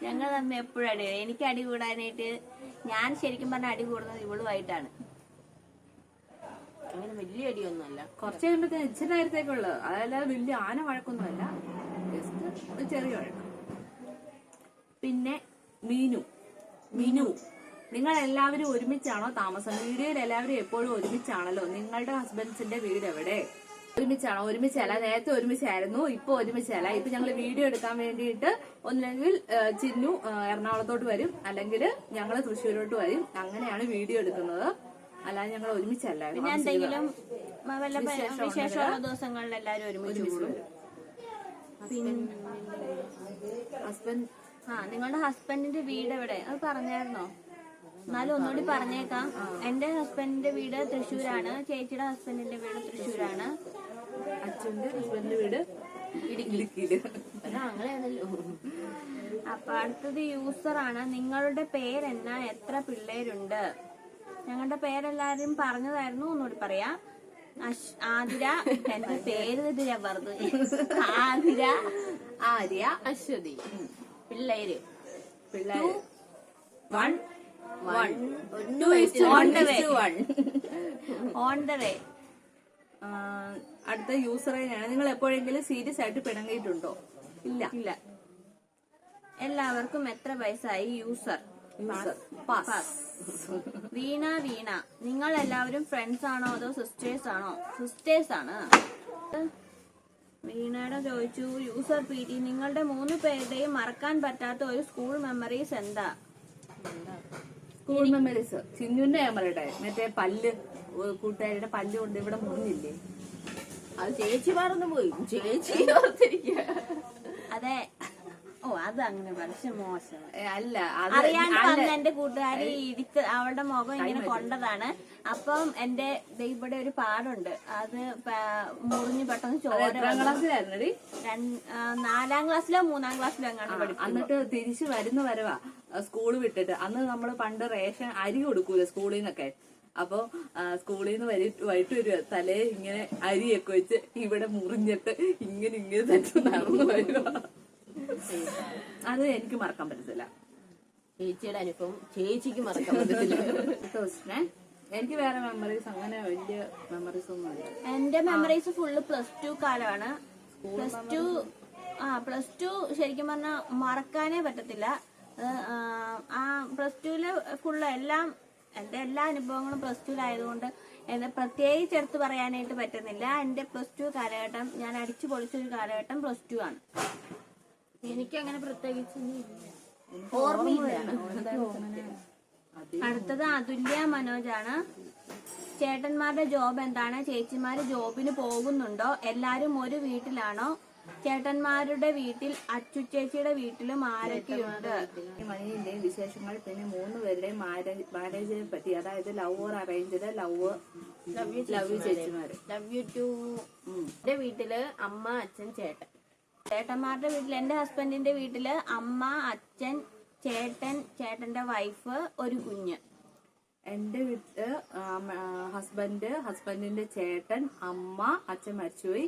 ഞങ്ങൾ തമ്മിൽ എപ്പോഴും അടി. എനിക്ക് അടി കൂടാനായിട്ട് ഞാൻ ശരിക്കും പറഞ്ഞ അടി കൂടുന്നത് ഇവളുമായിട്ടാണ്. അങ്ങനെ വലിയ അടിയൊന്നുമല്ല. കുറച്ച് കഴിയുമ്പോഴത്തേന് ഇച്ചിരി നേരത്തേക്കുള്ളത്. അതല്ലാതെ വലിയ ആന വഴക്കൊന്നുമല്ല, ജസ്റ്റ് ഒരു ചെറിയ വഴക്കം. പിന്നെ മിനു. നിങ്ങൾ എല്ലാവരും ഒരുമിച്ചാണോ താമസം? വീഡിയോയിൽ എല്ലാവരും എപ്പോഴും ഒരുമിച്ചാണല്ലോ. നിങ്ങളുടെ ഹസ്ബൻഡ്സിന്റെ വീട് എവിടെ? ഒരുമിച്ചല്ല. നേരത്തെ ഒരുമിച്ചായിരുന്നു, ഇപ്പൊ ഒരുമിച്ചല്ല. ഇപ്പൊ ഞങ്ങൾ വീഡിയോ എടുക്കാൻ വേണ്ടിയിട്ട് ഒന്നെങ്കിൽ ചിന്നു എറണാകുളത്തോട്ട് വരും, അല്ലെങ്കിൽ ഞങ്ങള് തൃശ്ശൂരോട്ട് വരും. അങ്ങനെയാണ് വീഡിയോ എടുക്കുന്നത്. അല്ലാതെ ഞങ്ങൾ ഒരുമിച്ചല്ല. പിന്നെ എന്തെങ്കിലും വല്ല വിശേഷമുള്ള ദിവസങ്ങളിൽ എല്ലാവരും ഒരുമിച്ച് കൂടും. ഹസ്ബൻഡ് നിങ്ങളുടെ ഹസ്ബൻഡിന്റെ വീട് എവിടെ? അത് പറഞ്ഞായിരുന്നോ? എന്നാലും ഒന്നുകൂടി പറഞ്ഞേക്കാം. എന്റെ ഹസ്ബൻഡിന്റെ വീട് തൃശ്ശൂരാണ്. ചേച്ചിയുടെ ഹസ്ബൻഡിന്റെ വീട് തൃശ്ശൂരാണ്. അച്ഛന്റെ ഹസ്ബൻഡിന്റെ വീട് ഇടുക്കിയില്. അങ്ങനെയാണല്ലോ. അപ്പൊ അടുത്തത് യൂസറാണ്. നിങ്ങളുടെ പേരെന്നാ? എത്ര പിള്ളേരുണ്ട്? ഞങ്ങളുടെ പേരെല്ലാരും പറഞ്ഞതായിരുന്നു. ഒന്നുകൂടി പറയാം. ആതിര. എന്റെ പേര് ഞാൻ പറഞ്ഞു. ആര്യ, അശ്വതി. പിള്ളേര് ഓൺ ദ വേ. അടുത്ത യൂസറിനെയാണ്. നിങ്ങൾ എപ്പോഴെങ്കിലും സീരിയസ് ആയിട്ട് പിണങ്ങിയിട്ടുണ്ടോ? ഇല്ല. എല്ലാവർക്കും എത്ര വയസ്സായി? യൂസർ. വീണ. നിങ്ങൾ എല്ലാവരും ഫ്രണ്ട്സ് ആണോ അതോ സിസ്റ്റേഴ്സ് ആണോ? സിസ്റ്റേഴ്സ് ആണ്. വീണയുടെ ചോദിച്ചു. യൂസർ PT, നിങ്ങളുടെ 3 പേരുടെയും മറക്കാൻ പറ്റാത്ത ഒരു സ്കൂൾ മെമ്മറീസ് എന്താ? സ്കൂൾ മെമ്മറീസ് ചിന്നുന്റെ ക്യാമറയുടെ മറ്റേ പല്ല്, കൂട്ടുകാരുടെ പല്ല് കൊണ്ട് ഇവിടെ മുറിഞ്ഞില്ലേ, അത് ചേച്ചി മറന്നു പോയി. ചേച്ചി ഓർത്തിരിക്കുക. അതെ, ഓ അത് അങ്ങനെ പക്ഷെ മോശം. അല്ല അത് അറിയാണ്ട് വന്ന എന്റെ കൂട്ടുകാരി ഇടിച്ച് അവളുടെ മുഖം ഇങ്ങനെ കൊണ്ടതാണ്. അപ്പം എന്റെ ഇവിടെ ഒരു പാടുണ്ട്, അത് മുറിഞ്ഞു പെട്ടെന്ന് ചോര. എത്രാം ക്ലാസ്സിലായിരുന്നടി? 4ാം ക്ലാസ്സിലോ 3ാം ക്ലാസ്സിലോ എങ്ങാണ്ട് പഠിക്കും. എന്നിട്ട് തിരിച്ചു വരുന്ന വരവാ സ്കൂള് വിട്ടിട്ട്. അന്ന് നമ്മള് പണ്ട് റേഷൻ അരി കൊടുക്കൂല സ്കൂളിൽ നിന്നൊക്കെ. അപ്പൊ സ്കൂളിൽ നിന്ന് വൈകിട്ട് വരുക, തലേ ഇങ്ങനെ അരിയൊക്കെ വെച്ച് ഇവിടെ മുറിഞ്ഞിട്ട് ഇങ്ങനെ തന്നെ നടന്നു വരുക. അത് എനിക്ക് മറക്കാൻ പറ്റത്തില്ല. ചേച്ചിയുടെ അനുഭവം ചേച്ചിക്ക് മറക്കാൻ പറ്റത്തില്ല. എനിക്ക് വേറെ മെമ്മറീസ് അങ്ങനെ വലിയ മെമ്മറീസ് ഒന്നും ഇല്ല. എന്റെ മെമ്മറീസ് ഫുള്ള് +2 കാലമാണ്. +2 ശരിക്കും പറഞ്ഞാൽ മറക്കാനേ പറ്റത്തില്ല. +2 ഫുള്ള് എല്ലാം എന്റെ എല്ലാ അനുഭവങ്ങളും +2 എന്നെ പ്രത്യേകിച്ച് എടുത്ത് പറയാനായിട്ട് പറ്റുന്നില്ല. എന്റെ +2 കാലഘട്ടം ഞാൻ അടിച്ചു പൊളിച്ചൊരു കാലഘട്ടം +2 ആണ്. എനിക്കങ്ങനെ പ്രത്യേകിച്ച് ഓർമ്മയില്ല. അടുത്തത് അതുല്യ മനോജാണ്. ചേട്ടന്മാരുടെ ജോബ് എന്താണ്? ചേച്ചിമാര് ജോബിന് പോകുന്നുണ്ടോ? എല്ലാരും ഒരു വീട്ടിലാണോ? ചേട്ടന്മാരുടെ വീട്ടിൽ അച്ചുചേച്ചിയുടെ വീട്ടിലും ആരൊക്കെയുണ്ട്? മണിന്റെയും വിശേഷങ്ങൾ, പിന്നെ 3 പേരുടെയും മാരേജിനെ പറ്റി, അതായത് ലവ് ഓർ അറേഞ്ച്ഡ്, ലവ് ചേച്ചിമാര്. Love you too. എന്റെ വീട്ടില് അമ്മ, അച്ഛൻ, ചേട്ടൻ. ചേട്ടന്മാരുടെ വീട്ടിൽ എന്റെ ഹസ്ബൻഡിന്റെ വീട്ടില് അമ്മ, അച്ഛൻ, ചേട്ടൻ, ചേട്ടന്റെ വൈഫ്, ഒരു കുഞ്ഞ്. എന്റെ വീട്ടില് ഹസ്ബൻഡിന്റെ ചേട്ടൻ, അമ്മ, അച്ഛൻ മരിച്ചുപോയി,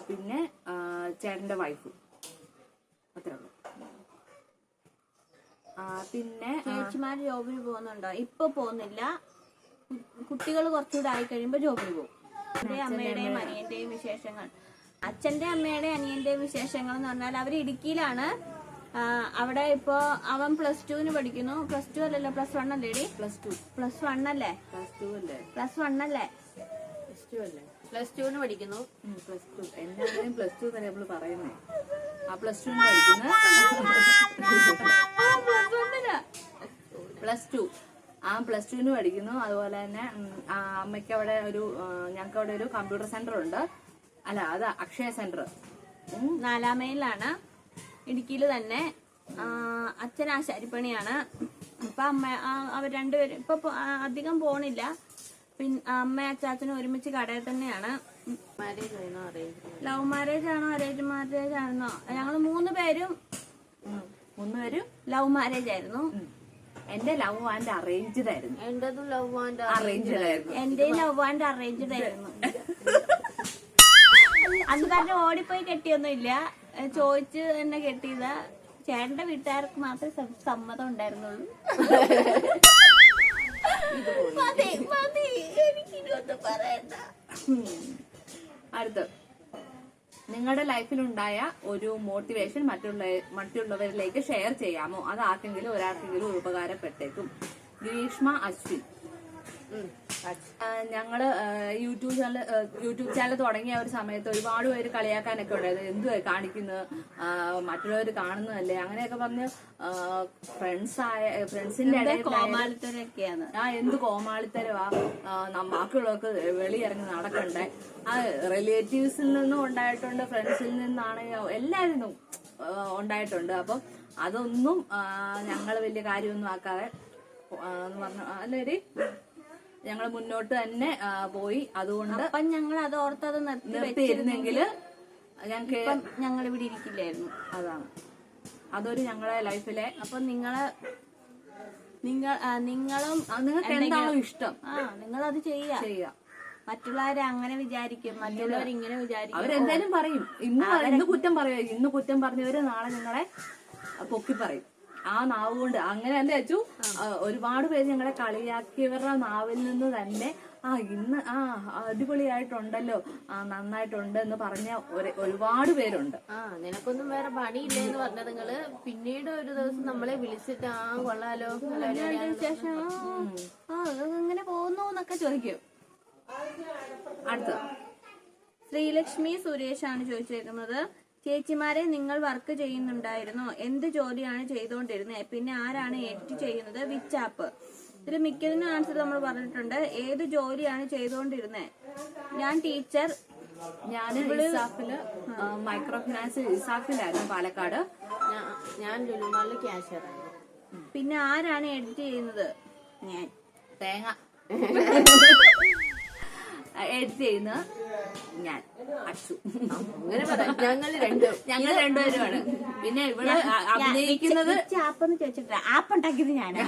പിന്നെ ചേട്ടന്റെ വൈഫ്. അത്രേ ഉള്ളൂ. പിന്നെ ചേച്ചിമാര് ജോബിന് പോകുന്നുണ്ടോ? ഇപ്പൊ പോകുന്നില്ല. കുട്ടികൾ കുറച്ചുകൂടെ ആയി കഴിയുമ്പോ ജോബിന് പോകും. എന്റെ അമ്മയുടെയും അനിയന്റെയും വിശേഷങ്ങൾ. അച്ഛന്റെ അമ്മയുടെയും അനിയന്റെയും വിശേഷങ്ങൾ എന്ന് പറഞ്ഞാൽ അവര് ഇടുക്കിയിലാണ്. അവിടെ ഇപ്പൊ അവൻ +2 പഠിക്കുന്നു. +2 അല്ലല്ലോ, +1 അല്ലേടി? +1 അല്ലേ? +1 അല്ലേ? +2 പഠിക്കുന്നു. എല്ലാവരും +2 തന്നെ നമ്മള് പറയുന്നേ. ആ +2 പഠിക്കുന്നു. +2 പഠിക്കുന്നു. അതുപോലെ തന്നെ അമ്മയ്ക്ക് അവിടെ ഞങ്ങൾക്ക് അവിടെ ഒരു കമ്പ്യൂട്ടർ സെന്റർ ഉണ്ട്. അല്ല, അത് അക്ഷയ സെന്റർ 4 മൈലിലാണ്, ഇടുക്കിയില് തന്നെ. അച്ഛൻ ആശാരിപ്പണിയാണ്. ഇപ്പൊ അവർ രണ്ടുപേരും ഇപ്പൊ അധികം പോണില്ല. പിന്നെ അമ്മ അച്ചാച്ചനും ഒരുമിച്ച് കടയിൽ തന്നെയാണ്. ലവ് മാരേജ് ആണോ അറേഞ്ച് മാരേജ് ആണെന്നോ? ഞങ്ങള് 3 പേരും ലവ് മാരേജ് ആയിരുന്നു. എന്റെ ലവ് ആൻഡ് അറേഞ്ച്ഡ് ആയിരുന്നു. എന്റേതും ലവ് ആൻഡ് അറേഞ്ച്ഡ് ആയിരുന്നു. എന്റെ ലവ് ആൻഡ് അറേഞ്ച്ഡ് ആയിരുന്നു. അന്ന് കാരണം ഓടിപ്പോയി കെട്ടിയൊന്നുമില്ല, ചോദിച്ച് തന്നെ കെട്ടിയതാ. ചേട്ടന്റെ വീട്ടുകാർക്ക് മാത്രമേ സമ്മതം ഉണ്ടായിരുന്നുള്ളൂ. അടുത്ത, നിങ്ങളുടെ ലൈഫിലുണ്ടായ ഒരു മോട്ടിവേഷൻ മറ്റുള്ളവരിലേക്ക് ഷെയർ ചെയ്യാമോ? അത് ഒരാൾക്കെങ്കിലും ഉപകാരപ്പെട്ടേക്കും. ഗ്രീഷ്മ അശ്വിൻ. ഞങ്ങള് യൂട്യൂബ് ചാനൽ തുടങ്ങിയ ഒരു സമയത്ത് ഒരുപാട് പേര് കളിയാക്കാനൊക്കെ ഉണ്ടായത്. എന്തുവാ കാണിക്കുന്നത്, മറ്റുള്ളവർ കാണുന്നതല്ലേ, അങ്ങനെയൊക്കെ പറഞ്ഞ് ഫ്രണ്ട്സിന്റെ കോമാളിത്തരൊക്കെയാണ്. എന്ത് കോമാളിത്തരവാ, ബാക്കിയുള്ളവർക്ക് വെളിയിറങ്ങി നടക്കണ്ടേ. അത് റിലേറ്റീവ്സിൽ നിന്നും ഉണ്ടായിട്ടുണ്ട്, ഫ്രണ്ട്സിൽ നിന്നാണെങ്കിൽ എല്ലാവരും ഉണ്ടായിട്ടുണ്ട്. അപ്പം അതൊന്നും ഞങ്ങൾ വലിയ കാര്യമൊന്നും ആക്കാതെ എന്ന് പറഞ്ഞു അല്ലേരി ഞങ്ങൾ മുന്നോട്ട് തന്നെ പോയി. അതുകൊണ്ട് ഞങ്ങൾ അത് ഓർത്തത് നിർത്തിയിരുന്നെങ്കിൽ ഞങ്ങൾ ഇവിടെ ഇരിക്കില്ലായിരുന്നു. അതാണ്, അതൊരു ഞങ്ങളെ ലൈഫിലെ. അപ്പൊ നിങ്ങളും നിങ്ങൾക്ക് എന്താണോ ഇഷ്ടം നിങ്ങളത് ചെയ്യാ. മറ്റുള്ളവരെ അങ്ങനെ വിചാരിക്കും, മറ്റുള്ളവർ ഇങ്ങനെ വിചാരിക്കും. അവരെന്തായാലും പറയും. ഇന്ന് കുറ്റം പറഞ്ഞവര് നാളെ നിങ്ങളെ പൊക്കി പറയും. ആ നാവ് കൊണ്ട് അങ്ങനെ തന്നെ വെച്ചു. ഒരുപാട് പേര് ഞങ്ങളെ കളിയാക്കിയവരുടെ നാവിൽ നിന്ന് തന്നെ ഇന്ന് അടിപൊളിയായിട്ടുണ്ടല്ലോ, നന്നായിട്ടുണ്ട് എന്ന് പറഞ്ഞ ഒരുപാട് പേരുണ്ട്. നിനക്കൊന്നും വേറെ പണിയില്ലേ എന്ന് പറഞ്ഞ നിങ്ങള് പിന്നീട് ഒരു ദിവസം നമ്മളെ വിളിച്ചിട്ട് കൊള്ളാലോ വിശേഷം എങ്ങനെ പോകുന്നു എന്നൊക്കെ ചോദിക്കും. അടുത്ത ശ്രീലക്ഷ്മി സുരേഷാണ് ചോദിച്ചേക്കുന്നത്. ചേച്ചിമാരെ, നിങ്ങൾ വർക്ക് ചെയ്യുന്നുണ്ടായിരുന്നോ? എന്ത് ജോലിയാണ് ചെയ്തുകൊണ്ടിരുന്നത്? പിന്നെ ആരാണ് എഡിറ്റ് ചെയ്യുന്നത്? Which app? ഇതിൽ മിക്കതിനും ആൻസർ നമ്മൾ പറഞ്ഞിട്ടുണ്ട്. ഏത് ജോലിയാണ് ചെയ്തുകൊണ്ടിരുന്നത്? ഞാൻ ടീച്ചർ. ഞാൻ മൈക്രോ ഫിനാൻസ് ഇസാഫിലായിരുന്നു, പാലക്കാട്. ഞാൻ ലുലുമാളിൽ ക്യാഷ്യറാണ്. പിന്നെ ആരാണ് എഡിറ്റ് ചെയ്യുന്നത്? ഞാൻ. തേങ്ങ എഡിറ്റ് ചെയ്യുന്ന ഞാൻ, അച്ചു. അങ്ങനെ പറയാം. ഞങ്ങൾ രണ്ടുപേരുമാണ്. പിന്നെ ഇവിടെ അഭിനയിക്കുന്നത് ആപ്പെന്ന് ചോദിച്ചിട്ട് ആപ്പ് ഉണ്ടാക്കിയത് ഞാനാ.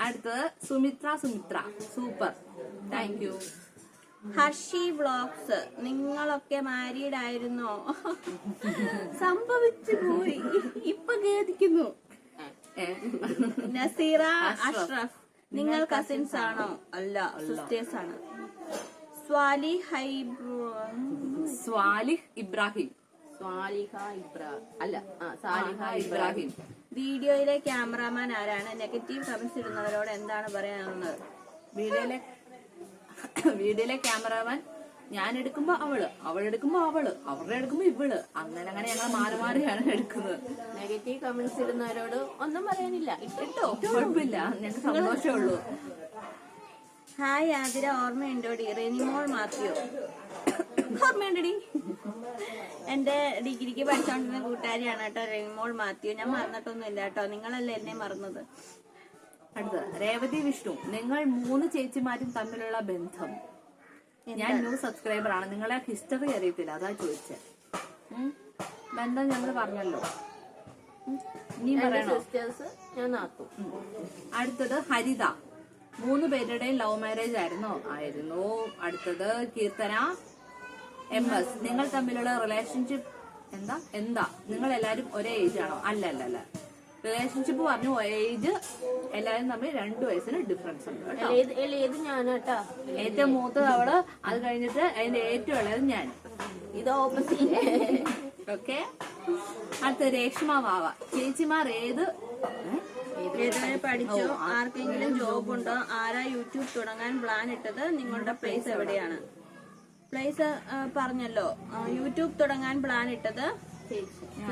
അടുത്തത് Sumitra. Super, thank U. Hershey vlogs. നിങ്ങളൊക്കെ മാരീഡ് ആയിരുന്നോ? സംഭവിച്ചു പോയി, ഇപ്പൊ ഖേദിക്കുന്നു. നസീറ അഷ്റഫ്. നിങ്ങൾ കസിൻസ് ആണോ? അല്ല, സിസ്റ്റേഴ്സ് ആണ്. സ്വാലിഹ് ഇബ്രാഹിം. ഇബ്രാഹിം. വീഡിയോയിലെ ക്യാമറാമാൻ ആരാണ്? നെഗറ്റീവ് കമന്റ്സ് ഇടുന്നവരോട് എന്താണ് പറയാനുള്ളത്? വീഡിയോയിലെ ക്യാമറാമാൻ ഞാൻ എടുക്കുമ്പോ അവളെടുക്കുമ്പോ അവരുടെ എടുക്കുമ്പോ ഇവള്, അങ്ങനെ ഞങ്ങൾ മാറി മാറിയാണ് എടുക്കുന്നത്. നെഗറ്റീവ് കമന്റ്സ് ഇടുന്നവരോട് ഒന്നും പറയാനില്ല, ഇട്ടോ, കുഴപ്പമില്ല, ഞങ്ങൾക്ക് സന്തോഷമേ ഉള്ളൂ. ഹായ് ആതിര, ഓർമ്മയുണ്ടോടി? റെനിമോൾ മാത്യു. ഓർമ്മയുണ്ടടി, എന്റെ ഡിഗ്രിക്ക് പഠിച്ചോണ്ടിരുന്ന കൂട്ടുകാരിയാണ് കേട്ടോ റെനിമോൾ മാത്യു. ഞാൻ മറന്നിട്ടൊന്നുമില്ല കേട്ടോ, നിങ്ങളല്ലേ എന്നെ മറന്നത്. അടുത്ത രേവതി വിഷ്ണു. നിങ്ങൾ 3 ചേച്ചിമാരും തമ്മിലുള്ള ബന്ധം. ഞാൻ ന്യൂ സബ്സ്ക്രൈബർ ആണ്, നിങ്ങളെ ഹിസ്റ്ററി അറിയത്തില്ല, അതാ ചോദിച്ചത്. ബന്ധം ഞങ്ങൾ പറഞ്ഞല്ലോ, ഇനി പറയണോ? അടുത്തത് ഹരിത. 3 പേരുടെയും ലവ് മാരേജ് ആയിരുന്നു. അടുത്തത് കീർത്തന MS. നിങ്ങൾ തമ്മിലുള്ള റിലേഷൻഷിപ്പ് എന്താ? നിങ്ങൾ എല്ലാരും ഒരേ ഏജ് ആണോ? അല്ല. റിലേഷൻഷിപ്പ് പറഞ്ഞു ഏജ് എല്ലാരും തമ്മിൽ 2 വയസ്സിന് ഡിഫറൻസ് ഉണ്ട് കേട്ടോ. ഏറ്റവും മൂത്തത് അവള്, അത് കഴിഞ്ഞിട്ട് അതിന്റെ ഏറ്റവും ഇളയത് ഞാൻ. ഇത് ഓപ്പോസിറ്റ്. ഓക്കെ. അടുത്ത രേഷ്മ വാവ. ചേച്ചിമാർ ഏതുവരെ പഠിച്ചോ? ആർക്കെങ്കിലും ജോബ് ഉണ്ടോ? ആരാ യൂട്യൂബ് തുടങ്ങാൻ പ്ലാൻ ഇട്ടത്? നിങ്ങളുടെ പ്ലേസ് എവിടെയാണ്? പ്ലേസ് പറഞ്ഞല്ലോ. യൂട്യൂബ് തുടങ്ങാൻ പ്ലാൻ ഇട്ടത്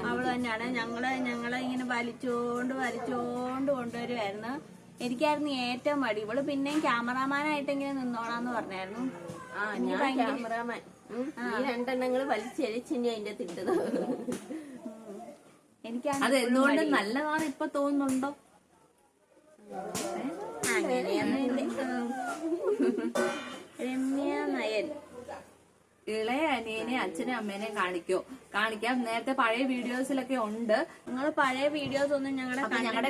അവള് തന്നെയാണ്. ഞങ്ങളെ ഇങ്ങനെ വലിച്ചോണ്ട് കൊണ്ടുവരുമായിരുന്നു. എനിക്കായിരുന്നു ഏറ്റവും മടി. ഇവള് പിന്നെയും ക്യാമറാമാനായിട്ട് ഇങ്ങനെ നിന്നോളാന്ന് പറഞ്ഞായിരുന്നു. ക്യാമറാമാൻ ഈ 2 എണ്ണങ്ങൾ വലിച്ചെഴിച്ചിനി അതിന്റെ തിട്ടത്. അത് എന്തുകൊണ്ട് നല്ലതാണ് ഇപ്പൊ തോന്നുന്നുണ്ടോ? രമ്യ നയൻ. ഇളയ അനിയനെ അച്ഛനെ അമ്മേനെ കാണിക്കാം. നേരത്തെ പഴയ വീഡിയോസിലൊക്കെ ഉണ്ട്. നിങ്ങൾ പഴയ വീഡിയോസ് ഒന്നും ഞങ്ങളുടെ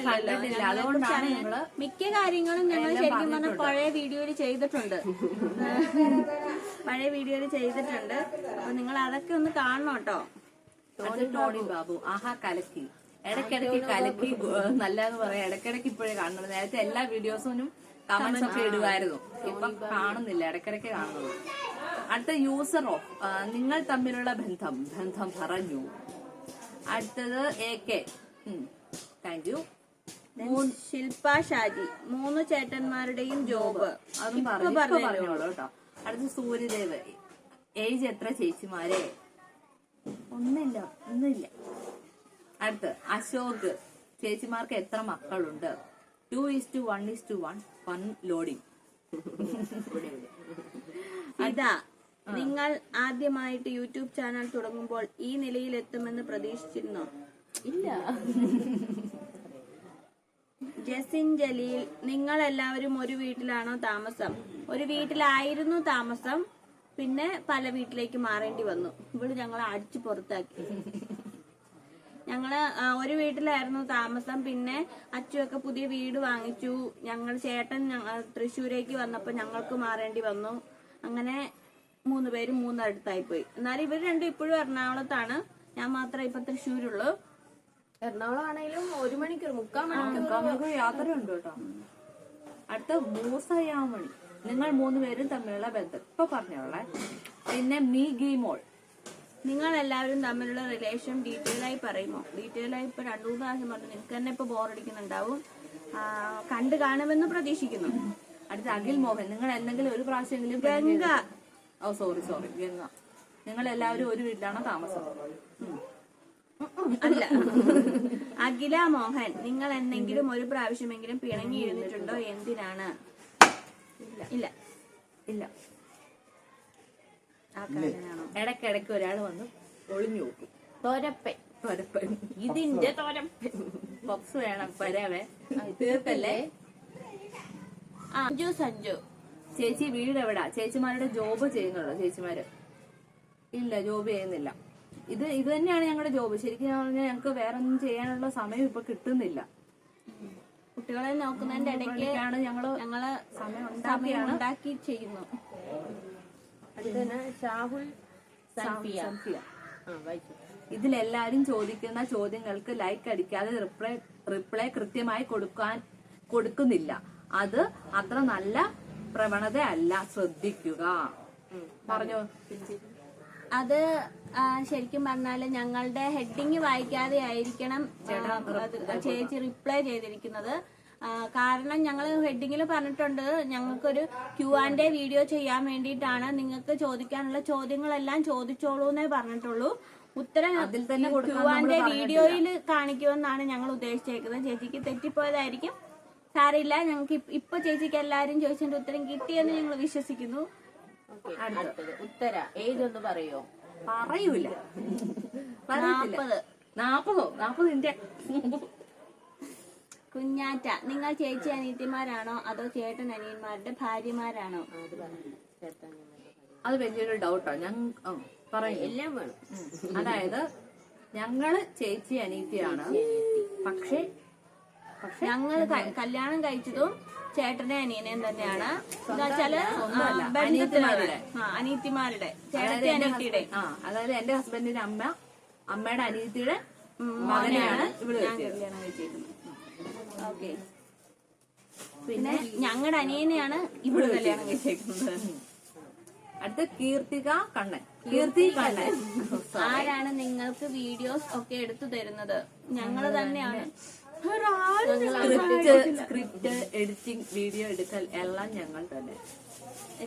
കണ്ടിട്ടില്ല, അതുകൊണ്ടാണ് ഞങ്ങള് മിക്ക കാര്യങ്ങളും ഞങ്ങൾ ശരിക്കും പറഞ്ഞാൽ പഴയ വീഡിയോയിൽ ചെയ്തിട്ടുണ്ട്. അപ്പൊ നിങ്ങൾ അതൊക്കെ ഒന്ന് കാണണം കേട്ടോ. ടോണി ബാബു. ആഹാ, കലക്കി. ഇടയ്ക്കിടയ്ക്ക് കലക്കി നല്ലതെന്ന് പറയാം. ഇടയ്ക്കിടയ്ക്ക് ഇപ്പോഴേ കാണുന്നത്. നേരത്തെ എല്ലാ വീഡിയോസിനും കമന്റ്സ് ഒക്കെ ഇടുമായിരുന്നു, ഇപ്പൊ കാണുന്നില്ല, ഇടയ്ക്കിടയ്ക്ക് കാണുന്നത്. അടുത്ത യൂസർ ഓഫ്. നിങ്ങൾ തമ്മിലുള്ള ബന്ധം പറഞ്ഞു. അടുത്തത് AK. Thank you. Shilpa Shaji. 3 ചേട്ടന്മാരുടെയും ജോബ്. അതും പറഞ്ഞോളൂ കേട്ടോ. അടുത്ത സൂര്യദേവ്. ഏജ് എത്ര ചേച്ചിമാരെ? ഒന്നില്ല. അടുത്ത് അശോക്. ചേച്ചിമാർക്ക് എത്ര മക്കളുണ്ട്? 2:1:1. 1 ലോഡിംഗ്. ഇതാ, നിങ്ങൾ ആദ്യമായിട്ട് യൂട്യൂബ് ചാനൽ തുടങ്ങുമ്പോൾ ഈ നിലയിൽ എത്തുമെന്ന് പ്രതീക്ഷിച്ചിരുന്നോ? ഇല്ല. ജസിൻ ജലീൽ. നിങ്ങൾ എല്ലാവരും ഒരു വീട്ടിലാണോ താമസം? ഒരു വീട്ടിലായിരുന്നു താമസം, പിന്നെ പല വീട്ടിലേക്ക് മാറേണ്ടി വന്നു. ഇവിടെ ഞങ്ങളെ അടിച്ചു പുറത്താക്കി. ഞങ്ങള് ഒരു വീട്ടിലായിരുന്നു താമസം, പിന്നെ അച്ചുവൊക്കെ പുതിയ വീട് വാങ്ങിച്ചു. ചേട്ടൻ തൃശ്ശൂരേക്ക് വന്നപ്പോ ഞങ്ങൾക്ക് മാറേണ്ടി വന്നു. അങ്ങനെ 3 പേരും 3 അടുത്തായി പോയി. എന്നാലും ഇവർ രണ്ടും ഇപ്പോഴും എറണാകുളത്താണ്, ഞാൻ മാത്രമേ ഇപ്പൊ തൃശ്ശൂരുള്ളൂ. എറണാകുളം ആണെങ്കിലും 1 മണിക്കൂർ 3/4 മണിക്കൂർ യാത്രയുണ്ട് കേട്ടോ. അടുത്ത മൂസയാമണി. നിങ്ങൾ 3 പേരും തമ്മിലുള്ള ബന്ധം ഇപ്പൊ പറഞ്ഞോളെ. പിന്നെ മീ ഗെയിമോൾ. നിങ്ങൾ എല്ലാവരും തമ്മിലുള്ള റിലേഷൻ ഡീറ്റെയിൽ ആയി പറയുമോ? ഡീറ്റെയിൽ ആയി ഇപ്പൊ 2-3 പ്രാവശ്യം പറഞ്ഞു. നിങ്ങൾക്ക് തന്നെ ഇപ്പൊ ബോറടിക്കുന്നുണ്ടാവും. കണ്ടു കാണുമെന്ന് പ്രതീക്ഷിക്കുന്നു. അടുത്ത അഖിൽ മോഹൻ. നിങ്ങൾ എന്തെങ്കിലും ഒരു പ്രാവശ്യമെങ്കിലും ഗംഗ. സോറി ഗംഗ. നിങ്ങൾ എല്ലാവരും ഒരു വീട്ടിലാണോ താമസം? അല്ല. അഖില മോഹൻ. നിങ്ങൾ എന്തെങ്കിലും ഒരു പ്രാവശ്യമെങ്കിലും പിണങ്ങി ഇരുന്നിട്ടുണ്ടോ? എന്തിനാണ്? ഇല്ല. ഇടയ്ക്കിടയ്ക്ക് ഒരാൾ വന്ന് ഒളിഞ്ഞു നോക്കും. തോരപ്പൻ പരപ്പൻ ഇതിന്റെ തോരപ്പൻ പപ്സ് വേണം വരാവേ. തീർക്കല്ലേ. സഞ്ജു സഞ്ജു ചേച്ചി വീട് എവിടാ? ചേച്ചിമാരുടെ ജോബ് ചെയ്യുന്നുണ്ടോ? ചേച്ചിമാര് ഇല്ല, ജോബ് ചെയ്യുന്നില്ല. ഇത് തന്നെയാണ് ഞങ്ങളുടെ ജോബ്. ശരിക്കും പറഞ്ഞാൽ ഞങ്ങൾക്ക് വേറെ ഒന്നും ചെയ്യാനുള്ള സമയം ഇപ്പൊ കിട്ടുന്നില്ല. കുട്ടികളെ നോക്കുന്നതിന്റെ ഇടയ്ക്കാണ് ഞങ്ങള് സമയം ഉണ്ടാക്കി ചെയ്യുന്നു. അടുത്തന്നെ ഷാഹുൽ സൻഫിയ. ഇതിലെല്ലാരും ചോദിക്കുന്ന ചോദ്യങ്ങൾക്ക് ലൈക്ക് അടിക്കാതെ റിപ്ലൈ കൃത്യമായി കൊടുക്കുന്നില്ല. അത് അത്ര നല്ല പ്രവണത അല്ല, ശ്രദ്ധിക്കുക. പറഞ്ഞോ. അത് ശരിക്കും പറഞ്ഞാല് ഞങ്ങളുടെ ഹെഡിങ് വായിക്കാതെ ആയിരിക്കണം ചേച്ചി റിപ്ലൈ ചെയ്തിരിക്കുന്നത്. കാരണം ഞങ്ങൾ ഹെഡിങ്ങിൽ പറഞ്ഞിട്ടുണ്ട് ഞങ്ങൾക്കൊരു Q&A വീഡിയോ ചെയ്യാൻ വേണ്ടിയിട്ടാണ്. നിങ്ങൾക്ക് ചോദിക്കാനുള്ള ചോദ്യങ്ങളെല്ലാം ചോദിച്ചോളൂന്നേ പറഞ്ഞിട്ടുള്ളൂ. ഉത്തരം അതിൽ തന്നെ Q&A വീഡിയോയിൽ കാണിക്കുമെന്നാണ് ഞങ്ങൾ ഉദ്ദേശിച്ചേക്കുന്നത്. ചേച്ചിക്ക് തെറ്റിപ്പോയതായിരിക്കും, സാരമില്ല. ഞങ്ങൾക്ക് ഇപ്പൊ ചേച്ചിക്ക് എല്ലാരും ചോദിച്ചതിന്റെ ഉത്തരം കിട്ടിയെന്ന് ഞങ്ങൾ വിശ്വസിക്കുന്നു. അടുത്തത് ഉത്തര ഏതൊന്ന് പറയോ? പറയൂല. 40 ഇന്ത്യ. കുഞ്ഞാറ്റ, നിങ്ങൾ ചേച്ചി അനിയത്തിമാരാണോ അതോ ചേട്ടൻ അനിയന്മാരുടെ ഭാര്യമാരാണോ? അത് വലിയൊരു ഡൗട്ടാ. പറയും എല്ലാം വേണം. അതായത് ഞങ്ങള് ചേച്ചി അനിയത്തിയാണ്. പക്ഷെ ഞങ്ങൾ കല്യാണം കഴിച്ചതും ചേട്ടനെ അനിയനെയും തന്നെയാണ്. എന്താ വെച്ചാല് അനിയത്തിമാരുടെ ചേട്ടത്തെ അനിയത്തിയുടെ. അതായത് എന്റെ ഹസ്ബൻഡിന്റെ അമ്മയുടെ അനിയത്തിയുടെ മകനെയാണ് ഇവിടെ കല്യാണം കഴിച്ചിരിക്കുന്നത്. ഓക്കെ. പിന്നെ ഞങ്ങളുടെ അനിയനെയാണ് ഇവിടെ കല്യാണം കഴിച്ചേക്കുന്നത്. അടുത്ത കീർത്തി കണ്ണൻ. ആരാണ് നിങ്ങൾക്ക് വീഡിയോസ് ഒക്കെ എടുത്തു തരുന്നത്? ഞങ്ങള് തന്നെയാണ്. സ്ക്രിപ്റ്റ്, എഡിറ്റിംഗ്, വീഡിയോ എടുക്കൽ എല്ലാം ഞങ്ങൾ തന്നെ.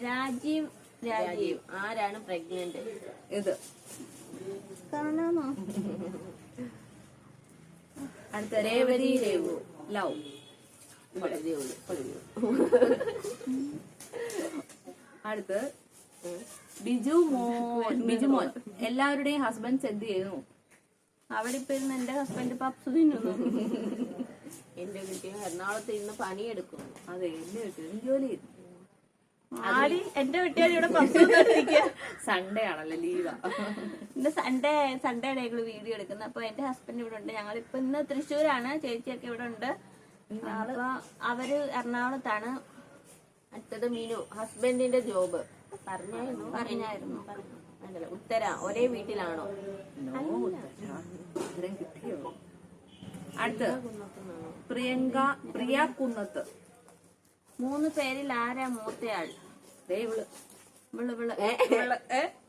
രാജീവ്. ആരാണ് പ്രഗ്നന്റ്? ഇത് കാണാമോ? അടുത്ത രേവതി ലവ്. അടുത്ത് ബിജു മോൻ. എല്ലാവരുടെയും ഹസ്ബൻഡ്സ് എന്ത് ചെയ്യുന്നു? അവിടെ ഇപ്പൊ ഇരുന്ന് എന്റെ ഹസ്ബൻഡ് പപ്സ് തിന്നുന്നു. എന്റെ കുട്ടിയും എറണാകുളത്ത് ഇന്ന് പണിയെടുക്കുന്നു. അതെ, എന്റെ വീട്ടിൽ ജോലി ചെയ്യുന്നു. എന്റെ വീട്ടുകാർ ഇവിടെ പപ്സ് സൺഡേ ആണല്ലോ, ലീവാ. ഇന്ന് സൺഡേയുടെ വീഡിയോ എടുക്കുന്നത്. അപ്പൊ എന്റെ ഹസ്ബൻഡ് ഇവിടെ ഉണ്ട്. ഞങ്ങളിപ്പോ ഇന്ന് തൃശ്ശൂരാണ്. ചേച്ചിയൊക്കെ ഇവിടെ ഉണ്ട്. അപ്പൊ അവര് എറണാകുളത്താണ്. അടുത്തത് മീനു. ഹസ്ബൻഡിന്റെ ജോബ് പറഞ്ഞായിരുന്നു. ഉത്തര ഒരേ വീട്ടിലാണോ? കിട്ടിയോ? അടുത്ത് പ്രിയ കുന്നത്ത്. 3 പേരിൽ ആരാ മൂത്തയാൾ?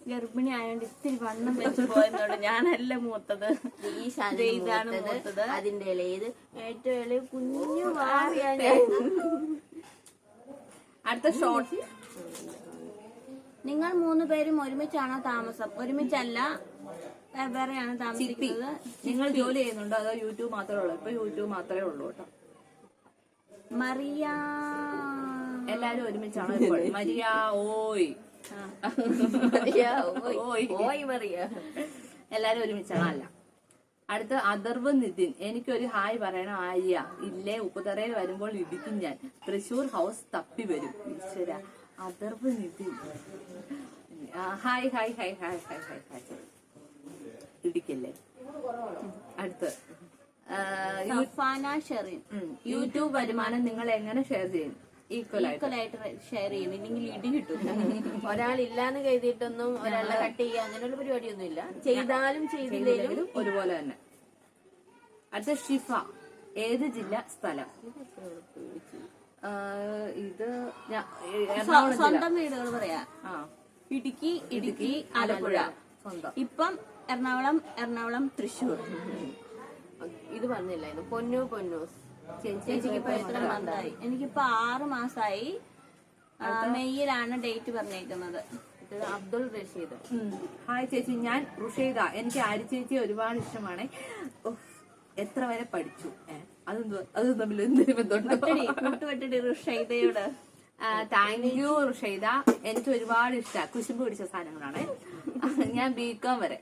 ഗർഭിണി ആയതുകൊണ്ട് ഇത്തിരി വണ്ണം വെച്ച് പോയതോടെ ഞാനല്ല മൂത്തത്. ഇതാണ് മൂത്തത്. അതിന്റെ ഇളയത് ഏറ്റവും ഇളയ കുഞ്ഞു. അടുത്ത ഷോർട്ട്. നിങ്ങൾ 3 പേരും ഒരുമിച്ചാണോ താമസം? ഒരുമിച്ചല്ല, വേറെയാണ് താമസിക്കുന്നത്. നിങ്ങൾ ജോലി ചെയ്യുന്നുണ്ടോ അതോ യൂട്യൂബ് മാത്രമേ ഉള്ളൂ? ഇപ്പൊ യൂട്യൂബ് മാത്രമേ ഉള്ളൂ കേട്ടോ. മറിയ. എല്ലാരും ഒരുമിച്ചാണോ? മരിയ ഓയ്. എല്ലാരും ഒരുമിച്ചാണോ? അല്ല. അടുത്ത അഥർവ് നിതിൻ. എനിക്കൊരു ഹായ് പറയണം ആര്യ. ഇല്ലേ, ഉപ്പുതറയിൽ വരുമ്പോൾ ഇടിക്കും ഞാൻ. തൃശ്ശൂർ ഹൗസ് തപ്പി വരും. ഈശ്വര. Atharv Nithin hi hi hi hi hi hi hi. ഇടിക്കല്ലേ. അടുത്ത് യൂട്യൂബ് വരുമാനം നിങ്ങൾ എങ്ങനെ ഷെയർ ചെയ്യും? ഈക്വലായിട്ട് ഷെയർ ചെയ്യും. ഇല്ലെങ്കിൽ ഇടി കിട്ടും. ഒരാളില്ലാന്ന് കരുതിയിട്ടൊന്നും ഒരാളെ കട്ട് ചെയ്യുക അങ്ങനെയുള്ള പരിപാടിയൊന്നും ഇല്ല. ചെയ്താലും ചെയ്തില്ലെങ്കിലും ഒരുപോലെ തന്നെ. അടുത്ത ഷിഫ. ഏത് ജില്ല, സ്ഥലം? ഇത് സ്വന്തം വീടുകൾ പറയാ. ഇടുക്കി ആലപ്പുഴ. ഇപ്പം എറണാകുളം തൃശ്ശൂർ. ഇത് പറഞ്ഞില്ല. ഇത് പൊന്നു. ചേച്ചിക്ക് ഇപ്പൊ എത്ര മന്തായി? എനിക്കിപ്പോ 6 മാസമായി. മെയ്യിലാണ് ഡേറ്റ് പറഞ്ഞേക്കുന്നത്. അബ്ദുൾ റഷീദ്. ഹായ് ചേച്ചി, ഞാൻ റുഷൈദ. എനിക്ക് ആര്യ ചേച്ചി ഒരുപാട് ഇഷ്ടമാണ്. എത്ര വരെ പഠിച്ചു? അത് തമ്മിൽ എന്തൊരു ബന്ധമുണ്ട്? റുഷൈദയോട് താങ്ക് യു റുഷൈദ. എനിക്ക് ഒരുപാട് ഇഷ്ടമാണ്. കുശുമ്പ് പിടിച്ച സാധനങ്ങളാണ്. ഞാൻ BCom വരെ.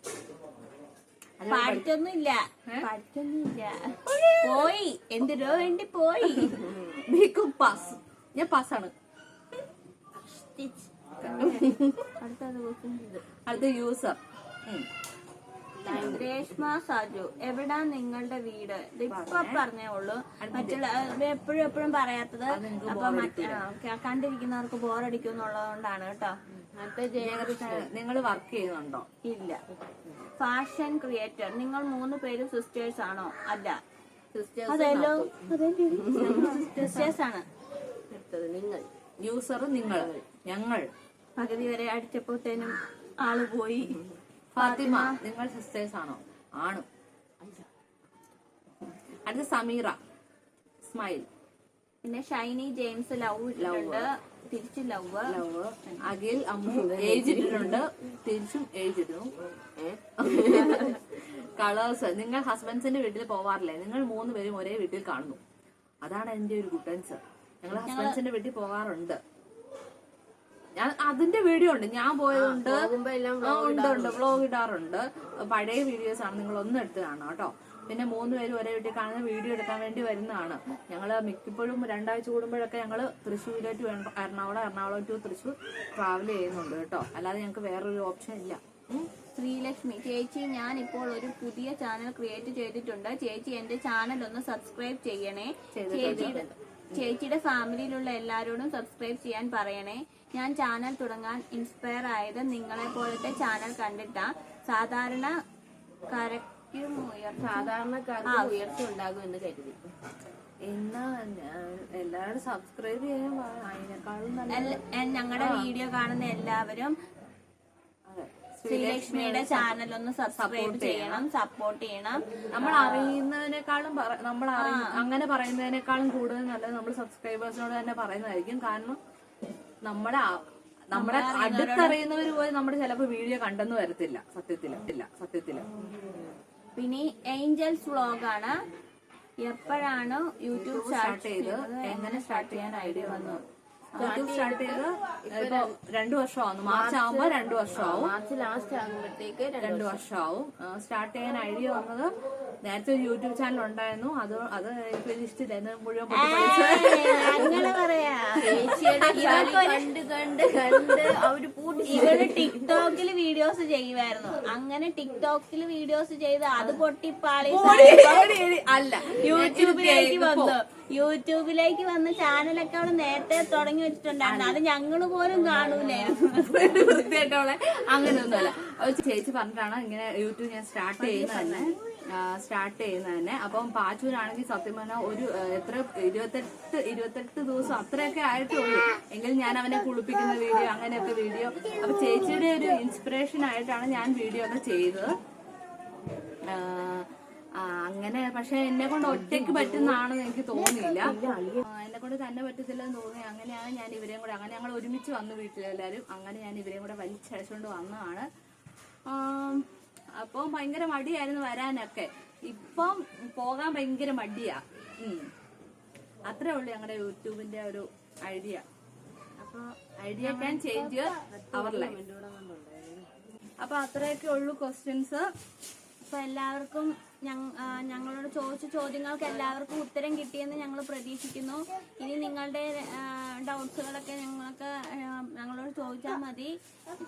പഠിച്ചൊന്നുമില്ല പോയി എന്തിനോ വേണ്ടി പോയി. ബിക്കും പാസ്. ഞാൻ പാസ്സാണ്. അടുത്ത യൂസർ രേഷ്മ സാജു, എവിടാ നിങ്ങളുടെ വീട്? ഇപ്പൊ പറഞ്ഞേ ഉള്ളൂ. മറ്റുള്ള എപ്പോഴും പറയാത്തത് അപ്പൊ കണ്ടിരിക്കുന്നവർക്ക് ബോറടിക്കും എന്നുള്ളതുകൊണ്ടാണ് കേട്ടോ. നിങ്ങൾ വർക്ക് ചെയ്യുന്നുണ്ടോ? ഇല്ല. ഫാഷൻ ക്രിയേറ്റർ, നിങ്ങൾ 3 പേരും സിസ്റ്റേഴ്സ് ആണോ? അല്ല. അതെല്ലോ സിസ്റ്റേഴ്സ് ആണ്. നിങ്ങൾ യൂസർ നിങ്ങൾ, ഞങ്ങൾ പകുതി വരെ അടിച്ചപ്പോഴത്തേനും ആള് പോയി. ഫാത്തിമ, നിങ്ങൾ സിസ്റ്റേഴ്സ് ആണോ? ആണ്. അടുത്ത സമീറ സ്മൈൽ. പിന്നെ ഷൈനി ജെയിംസ് ലവ് തിരിച്ചു ലവ്. അഖിൽ അമ്മു ഏജ് ഇട്ടിട്ടുണ്ട്, തിരിച്ചും ഏജ് ഇടുന്നു. കളേഴ്സ്, നിങ്ങൾ ഹസ്ബൻഡ്സിന്റെ വീട്ടിൽ പോവാറില്ലേ? നിങ്ങൾ 3 പേരും ഒരേ വീട്ടിൽ കാണുന്നു. അതാണ് എന്റെ ഒരു ഗുഡ് ആൻസർ. ഞങ്ങൾ ഹസ്ബൻഡ്സിന്റെ വീട്ടിൽ പോകാറുണ്ട്. ഞാൻ അതിന്റെ വീഡിയോ ഉണ്ട്, ഞാൻ പോയതുണ്ട്, ഉണ്ട് വ്ലോഗ് ഇടാറുണ്ട്. പഴയ വീഡിയോസ് ആണ്, നിങ്ങൾ ഒന്ന് എടുത്ത് കാണാം കേട്ടോ. പിന്നെ 3 പേരും ഒരേ വീട്ടിൽ കാണുന്ന വീഡിയോ എടുക്കാൻ വേണ്ടി വരുന്നതാണ്. ഞങ്ങള് മിക്കപ്പോഴും 2 ആഴ്ച കൂടുമ്പോഴൊക്കെ ഞങ്ങള് Thrissur to Ernakulam to Thrissur travel ചെയ്യുന്നുണ്ട് കേട്ടോ. അല്ലാതെ ഞങ്ങൾക്ക് വേറൊരു ഓപ്ഷൻ ഇല്ല. ശ്രീലക്ഷ്മി ചേച്ചി, ഞാൻ ഇപ്പോൾ ഒരു പുതിയ ചാനൽ ക്രിയേറ്റ് ചെയ്തിട്ടുണ്ട്. ചേച്ചി എന്റെ ചാനൽ ഒന്ന് സബ്സ്ക്രൈബ് ചെയ്യണേ. ചേച്ചിയുടെ ഫാമിലിയിലുള്ള എല്ലാവരോടും സബ്സ്ക്രൈബ് ചെയ്യാൻ പറയണേ. ഞാൻ ചാനൽ തുടങ്ങാൻ ഇൻസ്പയർ ആയത് നിങ്ങളെ പോലത്തെ ചാനൽ കണ്ടിട്ടാ. സാധാരണക്കാർക്ക് ഉയർച്ച ഉണ്ടാകും എന്ന് കരുതി. എന്നാ എല്ലാവരും സബ്സ്ക്രൈബ് ചെയ്യാൻ അതിനേക്കാളും ഞങ്ങളുടെ വീഡിയോ കാണുന്ന എല്ലാവരും ശ്രീലക്ഷ്മിയുടെ ചാനൽ ഒന്ന് സബ്സ്ക്രൈബ് ചെയ്യണം, സപ്പോർട്ട് ചെയ്യണം. നമ്മൾ അറിയുന്നതിനേക്കാളും അങ്ങനെ പറയുന്നതിനേക്കാളും കൂടുതൽ നല്ലത് നമ്മൾ സബ്സ്ക്രൈബേഴ്സിനോട് തന്നെ പറയുന്നതായിരിക്കും. കാരണം നമ്മുടെ അടുത്തറിയുന്നവർ പോയി നമ്മുടെ ചിലപ്പോ വീഡിയോ കണ്ടെന്ന് വരത്തില്ല സത്യത്തില്. പിന്നെ ഏഞ്ചൽസ് വ്ളോഗാണ്. എപ്പോഴാണ് യൂട്യൂബ് സ്റ്റാർട്ട് ചെയ്തത്? എങ്ങനെ സ്റ്റാർട്ട് ചെയ്യാൻ ഐഡിയ വന്നു? യൂട്യൂബ് സ്റ്റാർട്ട് ചെയ്ത് ഇപ്പൊ 2 വർഷമാവുന്നു. മാർച്ച് ആവുമ്പോ 2 വർഷമാവും. മാർച്ച് ലാസ്റ്റ് ആകുമ്പോഴത്തേക്ക് 2 വർഷമാവും. സ്റ്റാർട്ട് ചെയ്യാൻ ഐഡിയ വന്നത് നേരത്തെ ഒരു യൂട്യൂബ് ചാനൽ ഉണ്ടായിരുന്നു. അത് ഇഷ്ടമില്ല, മുഴുവൻ അങ്ങനെ പറയാ. ഇവര് ടിക്ടോക്കിൽ വീഡിയോസ് ചെയ്യുമായിരുന്നു. അങ്ങനെ ടിക്ടോക്കിൽ വീഡിയോസ് ചെയ്ത് അത് പൊട്ടിപ്പാളി അല്ല യൂട്യൂബിലേക്ക് വന്ന് ചാനലൊക്കെ അവള് നേരത്തെ തുടങ്ങി വെച്ചിട്ടുണ്ടായിരുന്നു. അത് ഞങ്ങള് പോലും കാണൂലായിരുന്നു. വൃത്തിയായിട്ടവളെ അങ്ങനെയൊന്നുമല്ല. ചേച്ചി പറഞ്ഞിട്ടാണ് ഇങ്ങനെ യൂട്യൂബ് ഞാൻ സ്റ്റാർട്ട് ചെയ്യുന്നത് തന്നെ. അപ്പം പാച്ചൂരാണെങ്കിൽ സത്യം പറഞ്ഞാൽ ഒരു 28 ദിവസം അത്രയൊക്കെ ആയിട്ടുള്ളൂ. എങ്കിലും ഞാൻ അവനെ കുളിപ്പിക്കുന്ന വീഡിയോ, അങ്ങനെയൊക്കെ വീഡിയോ. അപ്പൊ ചേച്ചിയുടെ ഒരു ഇൻസ്പിറേഷൻ ആയിട്ടാണ് ഞാൻ വീഡിയോ ഒക്കെ ചെയ്തത്. അങ്ങനെ പക്ഷെ എന്നെ കൊണ്ട് ഒറ്റയ്ക്ക് പറ്റുന്നതാണെന്ന് എനിക്ക് തോന്നിയില്ല. എന്നെ കൊണ്ട് തന്നെ പറ്റത്തില്ലെന്ന് തോന്നി. അങ്ങനെയാണ് ഞാൻ ഇവരെയും കൂടെ, അങ്ങനെ ഞങ്ങൾ ഒരുമിച്ച് വന്നു വീട്ടിലെല്ലാവരും. അങ്ങനെ ഞാൻ ഇവരെയും കൂടെ വലിച്ചഴച്ചുകൊണ്ട് വന്നതാണ്. അപ്പം ഭയങ്കര മടിയായിരുന്നു വരാനൊക്കെ. ഇപ്പം പോകാൻ ഭയങ്കര മടിയാ. അത്രേ ഉള്ളൂ ഞങ്ങളുടെ യൂട്യൂബിന്റെ ഒരു ഐഡിയ. അപ്പൊ idea can change our life. അപ്പൊ അത്രയൊക്കെ ഉള്ളൂ ക്വസ്റ്റ്യൻസ്. അപ്പൊ എല്ലാവർക്കും ഞങ്ങളോട് ചോദിച്ച ചോദ്യങ്ങൾക്ക് എല്ലാവർക്കും ഉത്തരം കിട്ടിയെന്ന് ഞങ്ങൾ പ്രതീക്ഷിക്കുന്നു. ഇനി നിങ്ങളുടെ ഡൗട്ട്സുകളൊക്കെ ഞങ്ങളോട് ചോദിച്ചാൽ മതി.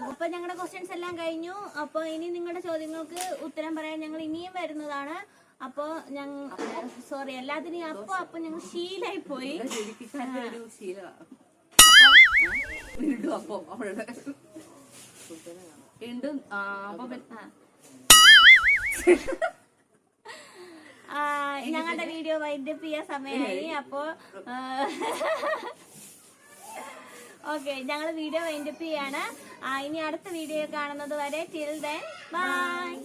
അപ്പൊ ഞങ്ങളുടെ ക്വസ്റ്റ്യൻസ് എല്ലാം കഴിഞ്ഞു. അപ്പൊ ഇനി നിങ്ങളുടെ ചോദ്യങ്ങൾക്ക് ഉത്തരം പറയാൻ ഞങ്ങൾ ഇനിയും വരുന്നതാണ്. അപ്പൊ സോറി എല്ലാത്തിനും അപ്പൊ ഞങ്ങൾ ശീലായി പോയി. വീണ്ടും ഞങ്ങളുടെ വീഡിയോ വൈൻഡപ്പ് ചെയ്യാൻ സമയമായി. അപ്പോ ഓക്കെ, ഞങ്ങൾ വീഡിയോ വൈൻഡപ്പ് ചെയ്യാണ്. ഇനി അടുത്ത വീഡിയോ കാണുന്നത് വരെ ടിൽ ദെൻ ബൈ.